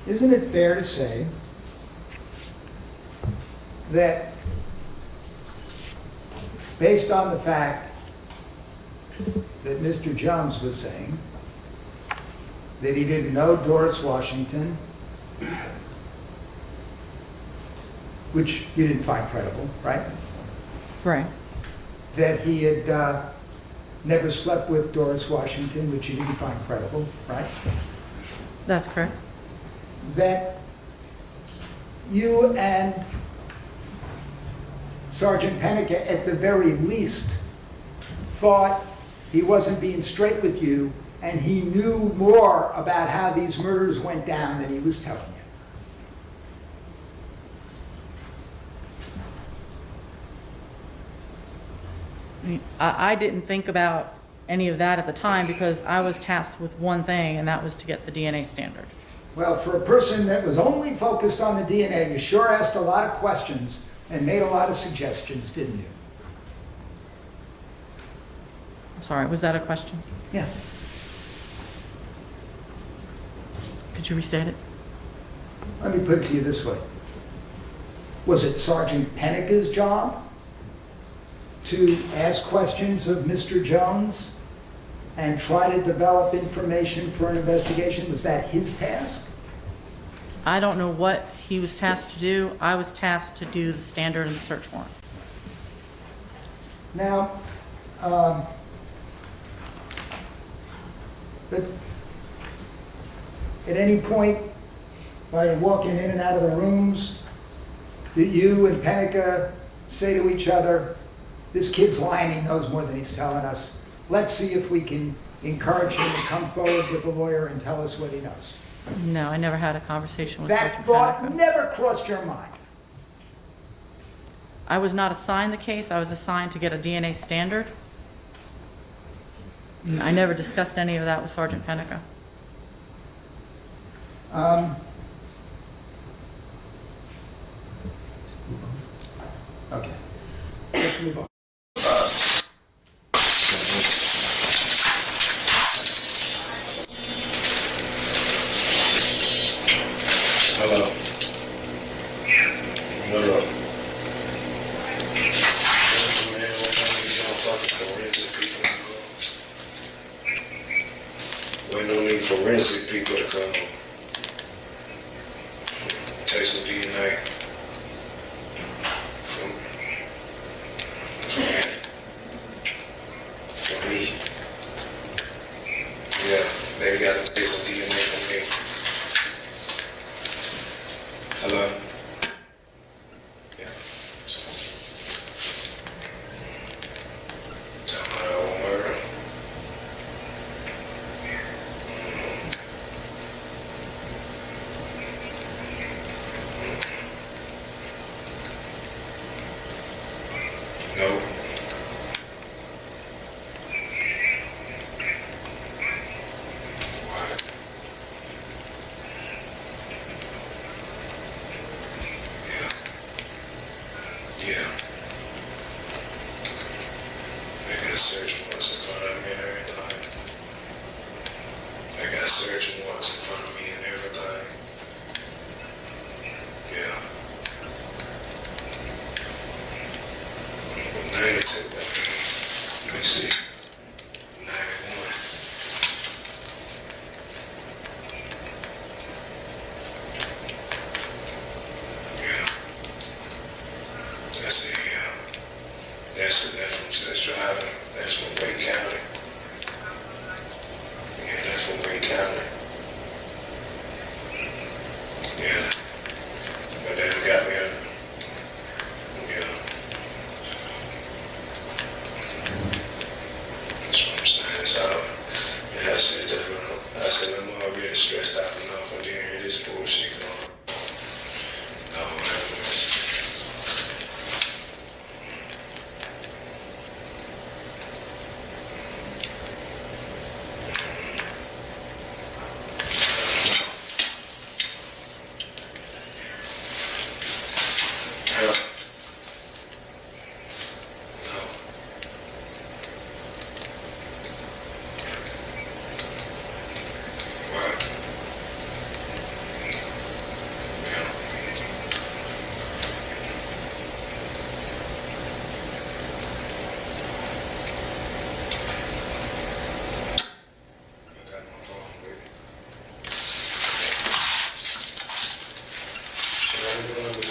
isn't it fair to say that based on the fact that Mr. Jones was saying that he didn't know Doris Washington, which you didn't find credible, right? Right. That he had never slept with Doris Washington, which you didn't find credible, right? That's correct. That you and Sergeant Pennica, at the very least, thought he wasn't being straight with you, and he knew more about how these murders went down than he was telling you. I didn't think about any of that at the time because I was tasked with one thing, and that was to get the DNA standard. Well, for a person that was only focused on the DNA, you sure asked a lot of questions and made a lot of suggestions, didn't you? I'm sorry, was that a question? Yeah. Could you restate it? Let me put it to you this way. Was it Sergeant Pennica's job to ask questions of Mr. Jones and try to develop information for an investigation? Was that his task? I don't know what he was tasked to do. I was tasked to do the standard and the search warrant. Now, but at any point, while you're walking in and out of the rooms, did you and Pennica say to each other, this kid's lying, he knows more than he's telling us. Let's see if we can encourage him to come forward with a lawyer and tell us what he knows. No, I never had a conversation with That Sergeant thought Pennica. never crossed your mind. I was not assigned the case. I was assigned to get a DNA standard. I never discussed any of that with Sergeant Pennica. Okay, let's move on. Hello. What up? Man, what time is y'all fucking forensic people to come? We don't need forensic people to come. Take some DNA. For me. Yeah, they got to take some DNA from me. Hello? Yeah. Tell me I won't murder. No. Why? Yeah. Yeah. I got search warrants in front of me and everything. I got search warrants in front of me and everything. Yeah. What name it take that? Let me see. 91. Yeah. That's it, yeah. That's driving. That's from Wake County. Yeah, that's from Wake County. Yeah. But they got me a, yeah. That's what I'm saying. It's out. Yeah, I said that, but I said I'm already stressed out enough for hear this bullshit going on. No, whatever.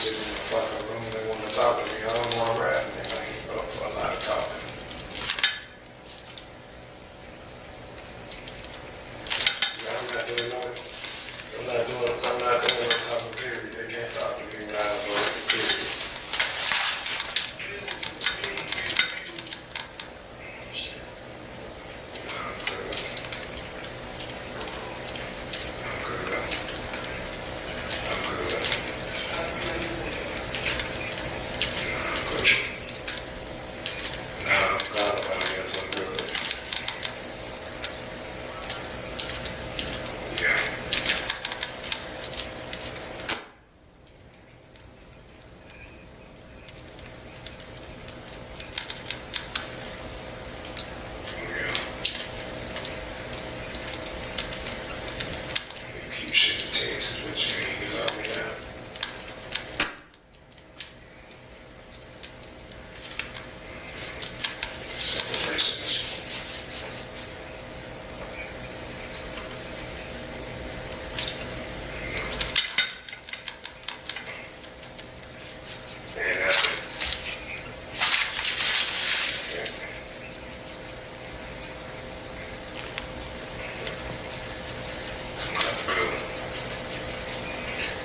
sit in the fucking room, they wanna talk to me, I don't wanna rap, man, I ain't up for a lot of talking. I'm not doing no, I'm not doing no talking period, they can't talk to me without a word, period.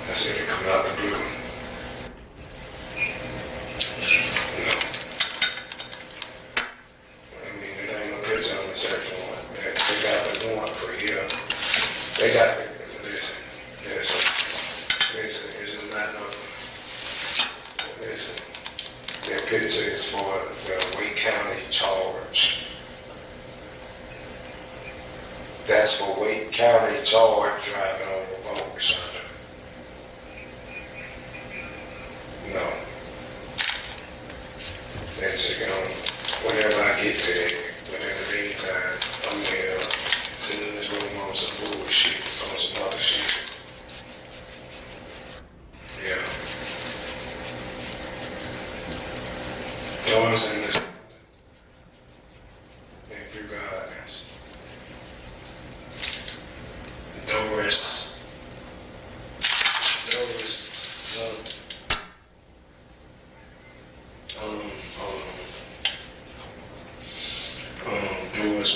I said it come out the blue. I mean, it ain't no picture on the search warrant. They got the warrant for a year. They got the, listen, it's just not no, listen, their picture is for the Wake County charge. That's for Wake County charge driving on the road, Nishonda. No. That's whenever I get to that, but in the meantime, I'm there sitting in this room on some bullshit, on some other shit. Yeah. No one's in this. Thank you, God. Doris, Doris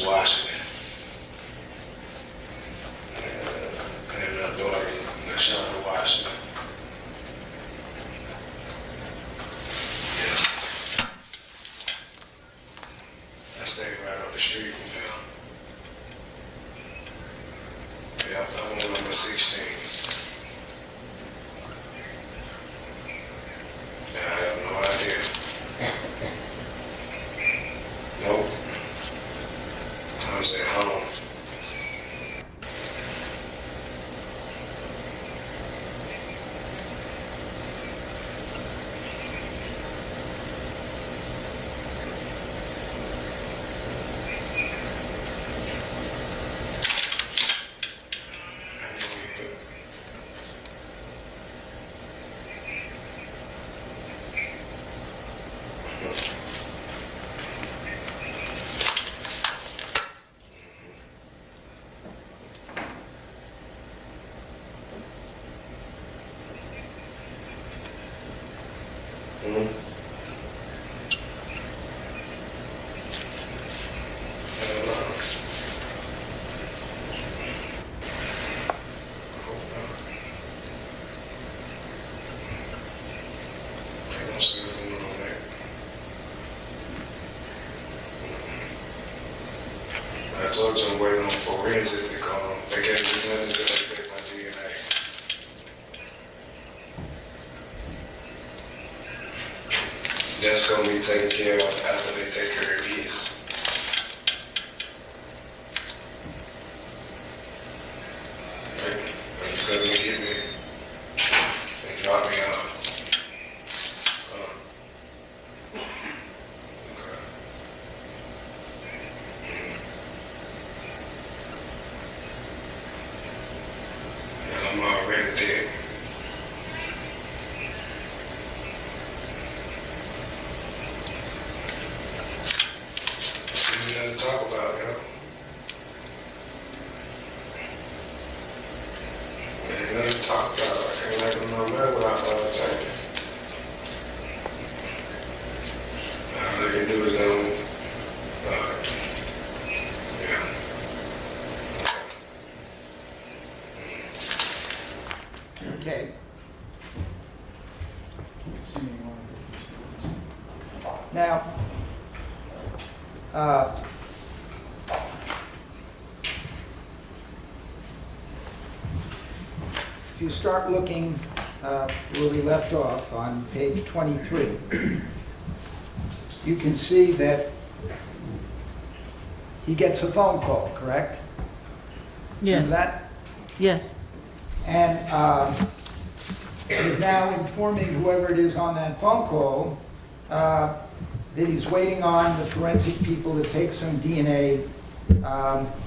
Washington, and her daughter, Nishonda Washington. Yeah. I stay right up the street from them. Yeah, I'm on number 16. Yeah, I have no idea. Nope. I was at home. I told you I'm waiting on forensic to come. They can't do nothing until they take my DNA. That's going to be taken care of after they take care of this. Right? Are you coming to get me and drop me off? I'm already dead. There's nothing to talk about, yo. There's nothing to talk about. I can't let them know that without the other time. All I can do is go, yeah. Okay. Now, if you start looking where we left off on page 23, you can see that he gets a phone call, correct? Remember Yes, that? yes, And is now informing whoever it is on that phone call that he's waiting on the forensic people to take some DNA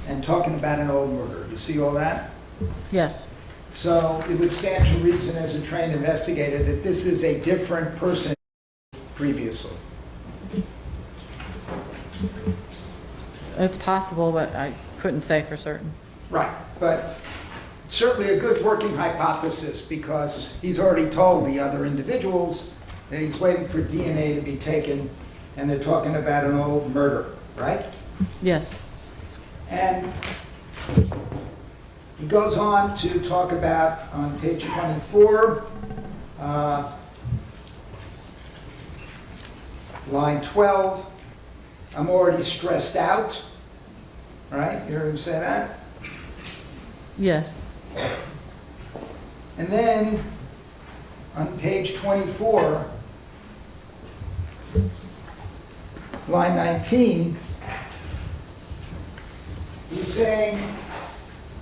and talking about an old murder. You see all that? yes. So it would stand to reason as a trained investigator that this is a different person previously. It's possible, but I couldn't say for certain. Right. But certainly a good working hypothesis because he's already told the other individuals that he's waiting for DNA to be taken and they're talking about an old murder, right? Yes, And he goes on to talk about, on page 24, line 12, I'm already stressed out, right? You heard him say that? yes, And then on page 24, line 19, he's saying,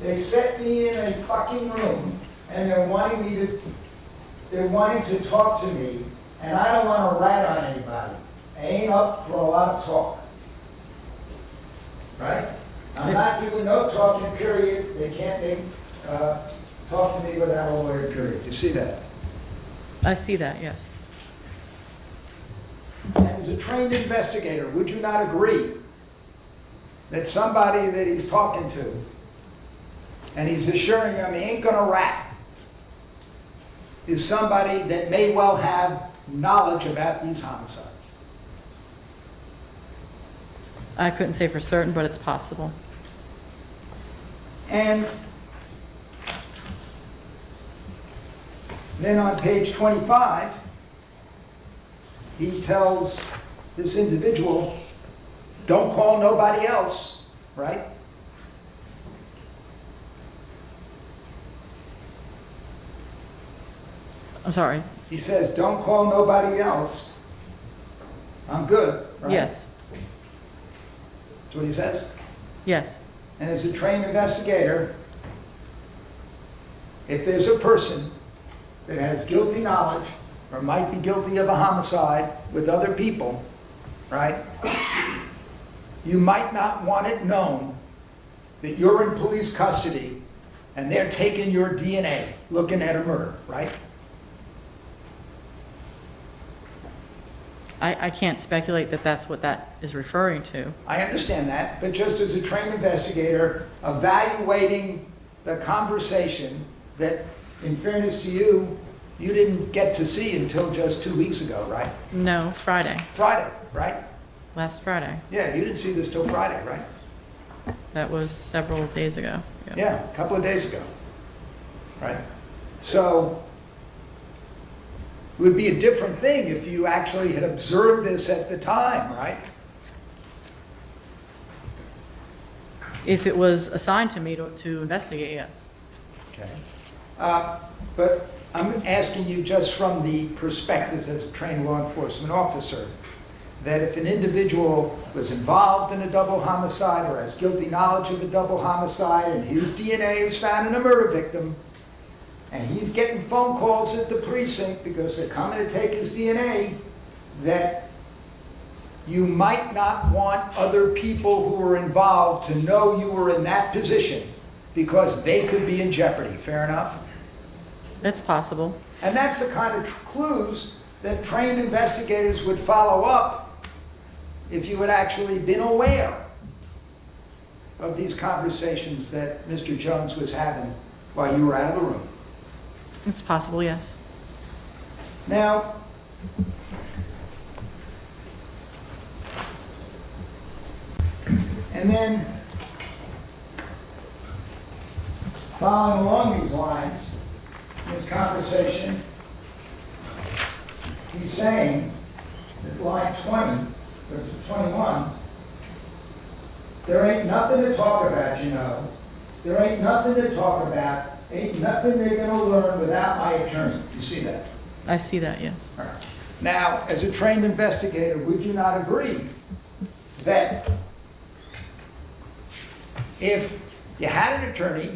they set me in a fucking room and they're wanting to talk to me and I don't want to rat on anybody. I ain't up for a lot of talk. Right? I'm not doing no talking, period. They can't talk to me without a lawyer, period. You see that? I see that, yes. And as a trained investigator, would you not agree that somebody that he's talking to and he's assuring him he ain't gonna rat is somebody that may well have knowledge about these homicides? I couldn't say for certain, but it's possible. And then on page 25, he tells this individual, don't call nobody else, right? I'm sorry. He says, don't call nobody else. I'm good, right? Yes, That's what he says. yes, And as a trained investigator, if there's a person that has guilty knowledge or might be guilty of a homicide with other people, right? You might not want it known that you're in police custody and they're taking your DNA, looking at a murder, right? I can't speculate that that's what that is referring to. I understand that, but just as a trained investigator, evaluating the conversation that, in fairness to you, you didn't get to see until just 2 weeks ago, right? No, Friday, Friday, right? last Friday. Yeah, you didn't see this till Friday, right? That was several days ago. Yeah, a couple of days ago, right? So it would be a different thing if you actually had observed this at the time, right? If it was assigned to me to investigate, yes. Okay. But I'm asking you just from the perspective as a trained law enforcement officer, that if an individual was involved in a double homicide or has guilty knowledge of a double homicide and his DNA is found in a murder victim, and he's getting phone calls at the precinct because they're coming to take his DNA, that you might not want other people who were involved to know you were in that position because they could be in jeopardy. Fair enough? It's possible. And that's the kind of clues that trained investigators would follow up if you had actually been aware of these conversations that Mr. Jones was having while you were out of the room. It's possible, yes. Now, And then, following along these lines, in this conversation, he's saying that line 20, or 21, there ain't nothing to talk about, you know. There ain't nothing to talk about. Ain't nothing they're going to learn without my attorney. You see that? I see that, yes. All right. Now, as a trained investigator, would you not agree that if you had an attorney,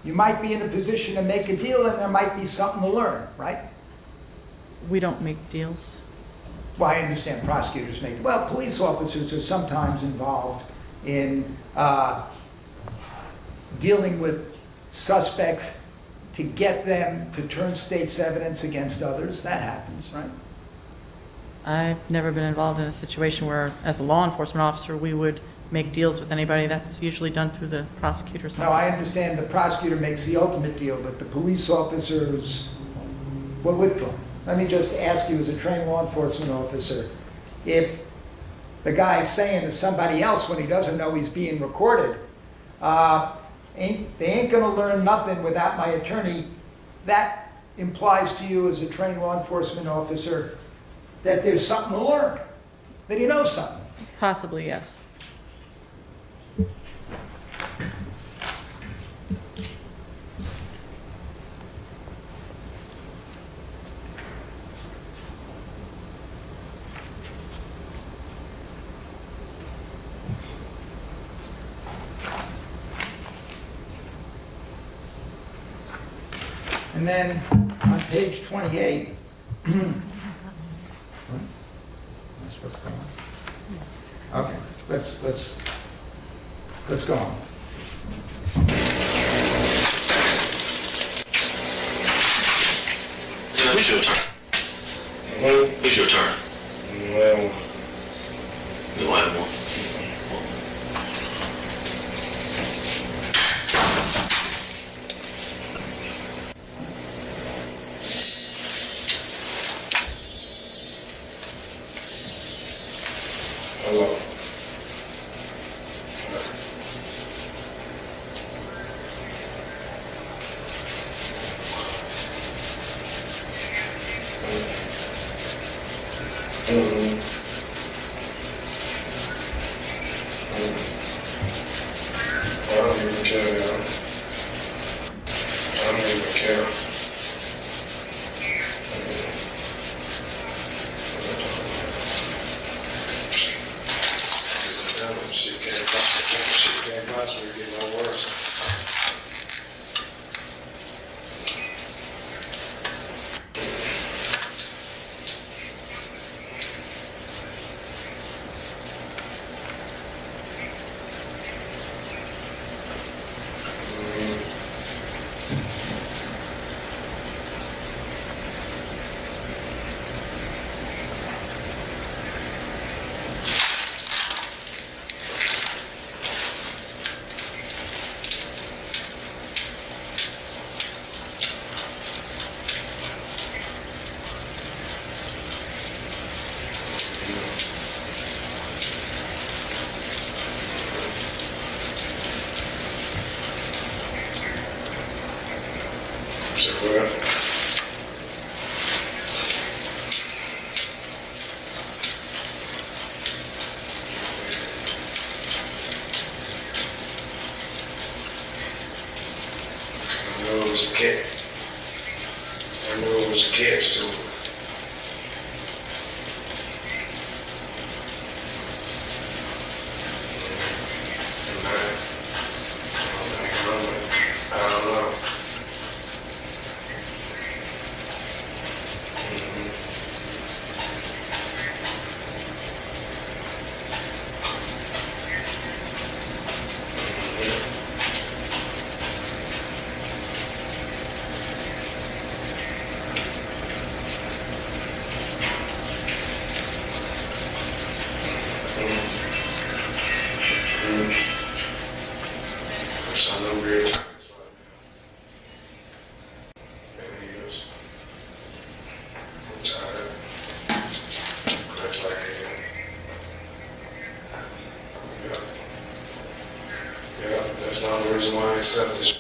you might be in a position to make a deal and there might be something to learn, right? We don't make deals. Well, I understand prosecutors make, well, police officers are sometimes involved in dealing with suspects to get them to turn state's evidence against others. That happens, right? I've never been involved in a situation where, as a law enforcement officer, we would make deals with anybody. That's usually done through the prosecutor's office. No, I understand the prosecutor makes the ultimate deal, but the police officers will withdraw. Let me just ask you, as a trained law enforcement officer, if the guy's saying to somebody else when he doesn't know he's being recorded, they ain't gonna learn nothing without my attorney, that implies to you as a trained law enforcement officer that there's something to learn, that he knows something. Possibly, yes. And then on page 28, what? Am I supposed to go on? Okay, let's go on. Yeah, it's your turn. Well, It's your turn. well, You don't have one. hello. Mm-hmm. I don't even care, yo. I don't even care. Shit can't possibly get no worse. So what? I knew it was a catch. I knew it was a catch to it. I don't know. accept this.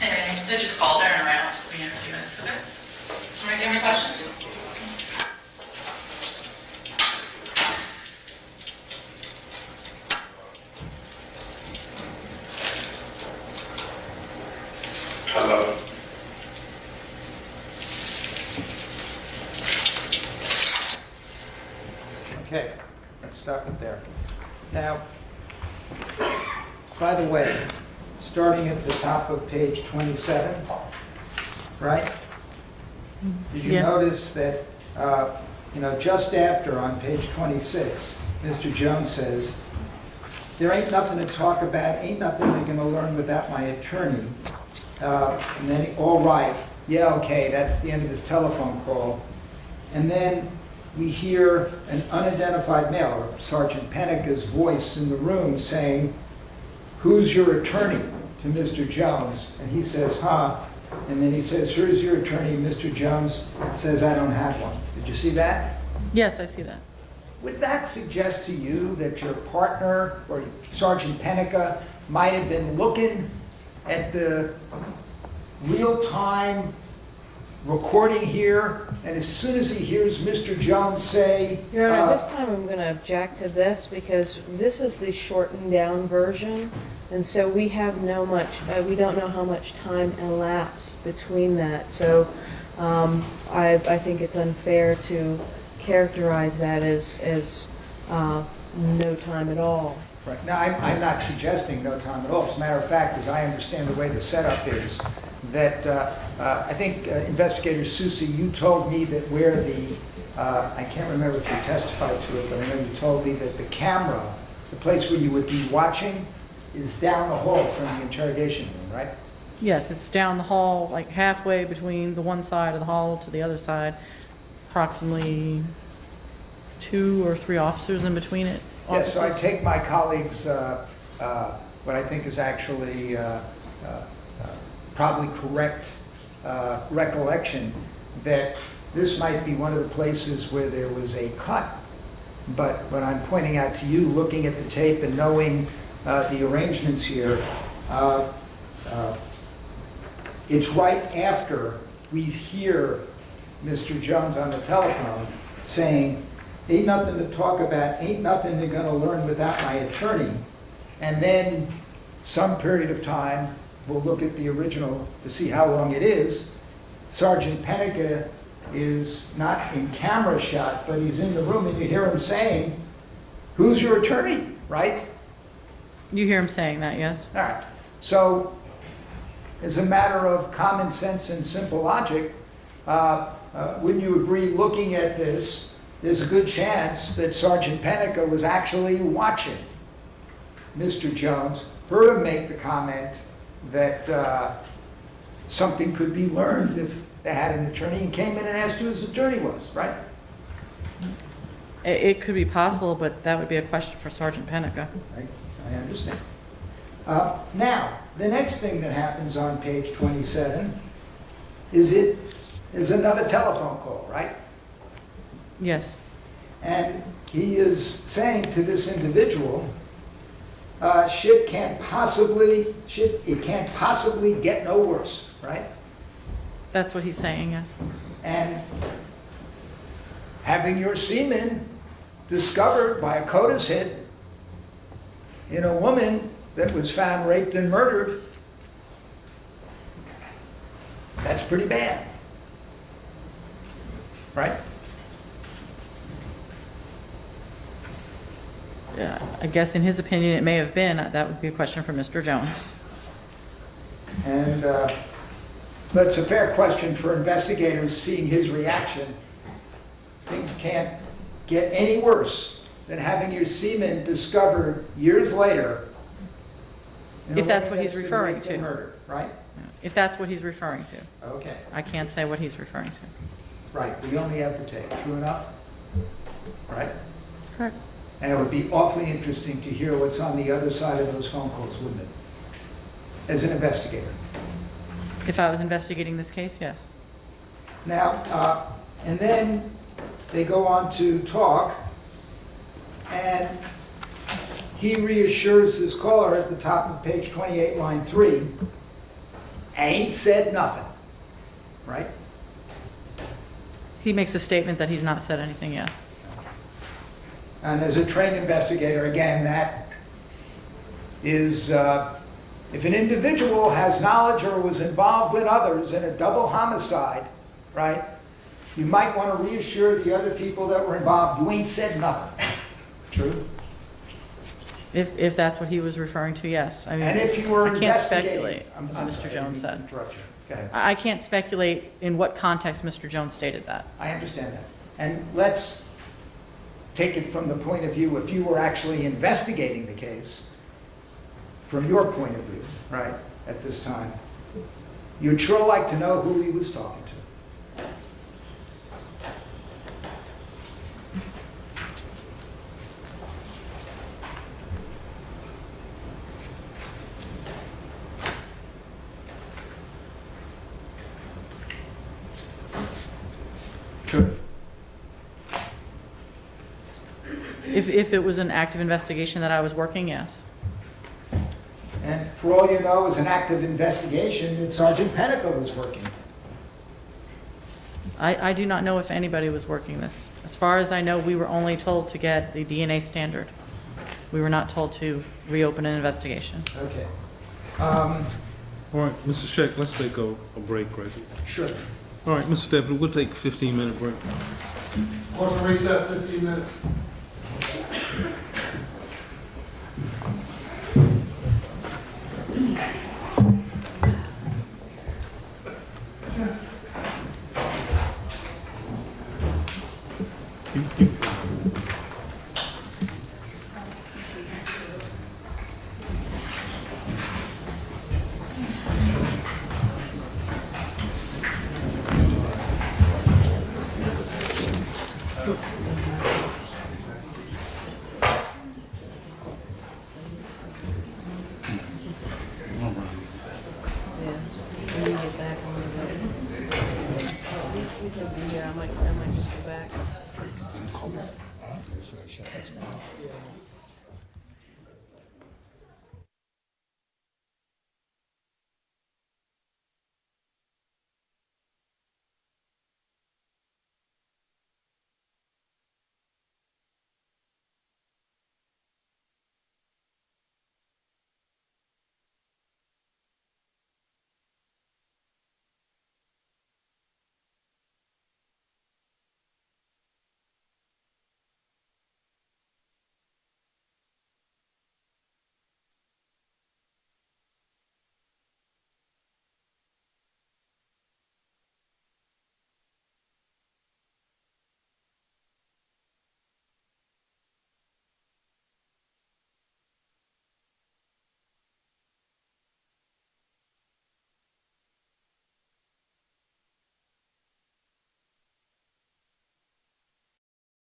Anyway, they just called Darren around. We'll be in a few minutes, okay? All right, any questions? Hello. Okay, let's stop it there. Now, by the way, starting at the top of page 27, right? Did you Yeah. notice that, just after on page 26, Mr. Jones says, there ain't nothing to talk about, ain't nothing they're gonna learn without my attorney. And then, all right, yeah, okay, that's the end of his telephone call. And then we hear an unidentified male, or Sergeant Pennica's voice in the room saying, who's your attorney, to Mr. Jones? And he says, huh? And then he says, here's your attorney. Mr. Jones says, I don't have one. Did you see that? Yes, I see that. Would that suggest to you that your partner, or Sergeant Pennica, might have been looking at the real-time recording here, and as soon as he hears Mr. Jones say... Your Honor, this time I'm going to object to this because this is the shortened down version, and so we have we don't know how much time elapsed between that. So I think it's unfair to characterize that as no time at all. Right. Now, I'm not suggesting no time at all. As a matter of fact, as I understand the way the setup is, that I think Investigator Soucy, you told me that where the, I can't remember if you testified to it, but I know you told me that the camera, the place where you would be watching, is down the hall from the interrogation room, right? Yes, it's down the hall, like halfway between the one side of the hall to the other side, approximately 2 or 3 officers in between it. Yes, so I offices. take my colleagues' what I think is actually probably correct recollection that this might be one of the places where there was a cut. But what I'm pointing out to you, looking at the tape and knowing the arrangements here, it's right after we hear Mr. Jones on the telephone saying, ain't nothing to talk about, ain't nothing they're going to learn without my attorney. And then some period of time, we'll look at the original to see how long it is. Sergeant Pennica is not in camera shot, but he's in the room, and you hear him saying, who's your attorney, right? You hear him saying that, yes? All right. So, as a matter of common sense and simple logic, wouldn't you agree, looking at this, there's a good chance that Sergeant Pennica was actually watching Mr. Jones, heard him make the comment that something could be learned if they had an attorney, and came in and asked who his attorney was, right? It could be possible, but that would be a question for Sergeant Pennica. I understand. Now, the next thing that happens on page 27 is another telephone call, right? Yes. And he is saying to this individual, it can't possibly get no worse, right? That's what he's saying, yes. And having your semen discovered by a CODIS hit in a woman that was found raped and murdered, that's pretty bad. Right? Yeah, I guess in his opinion, it may have been. That would be a question for Mr. Jones. And, but it's a fair question for investigators seeing his reaction. Things can't get any worse than having your semen discovered years later. in a If that's woman what he's been referring raped and to. murdered, right? If that's what he's referring to. Okay, I can't say what he's referring to. right, we only have the tape, true enough? Right? That's correct. And it would be awfully interesting to hear what's on the other side of those phone calls, wouldn't it? As an investigator. If I was investigating this case, yes. Now, and then they go on to talk, and he reassures his caller at the top of page 28, line 3, ain't said nothing, right? He makes a statement that he's not said anything yet. And as a trained investigator, again, that is, if an individual has knowledge or was involved with others in a double homicide, right, you might want to reassure the other people that were involved, you ain't said nothing. True? If that's what he was referring to, yes. I mean, And if you were I can't investigating... speculate, I'm Mr. sorry, I Jones didn't said. interrupt you. Go ahead. I can't speculate in what context Mr. Jones stated that. I understand that. And let's take it from the point of view, if you were actually investigating the case, from your point of view, right, at this time, you'd sure like to know who he was talking to. True. If it was an active investigation that I was working, yes. And for all you know, it was an active investigation that Sergeant Pennico was working. I do not know if anybody was working this. As far as I know, we were only told to get the DNA standard. We were not told to reopen an investigation. Okay. All right, Mr. Sheck, let's take a break right here. Sure. All right, Mr. Deputy, we'll take a 15-minute break. Motion recess, 15 minutes. Yeah, I might just go back. Should I shut this down?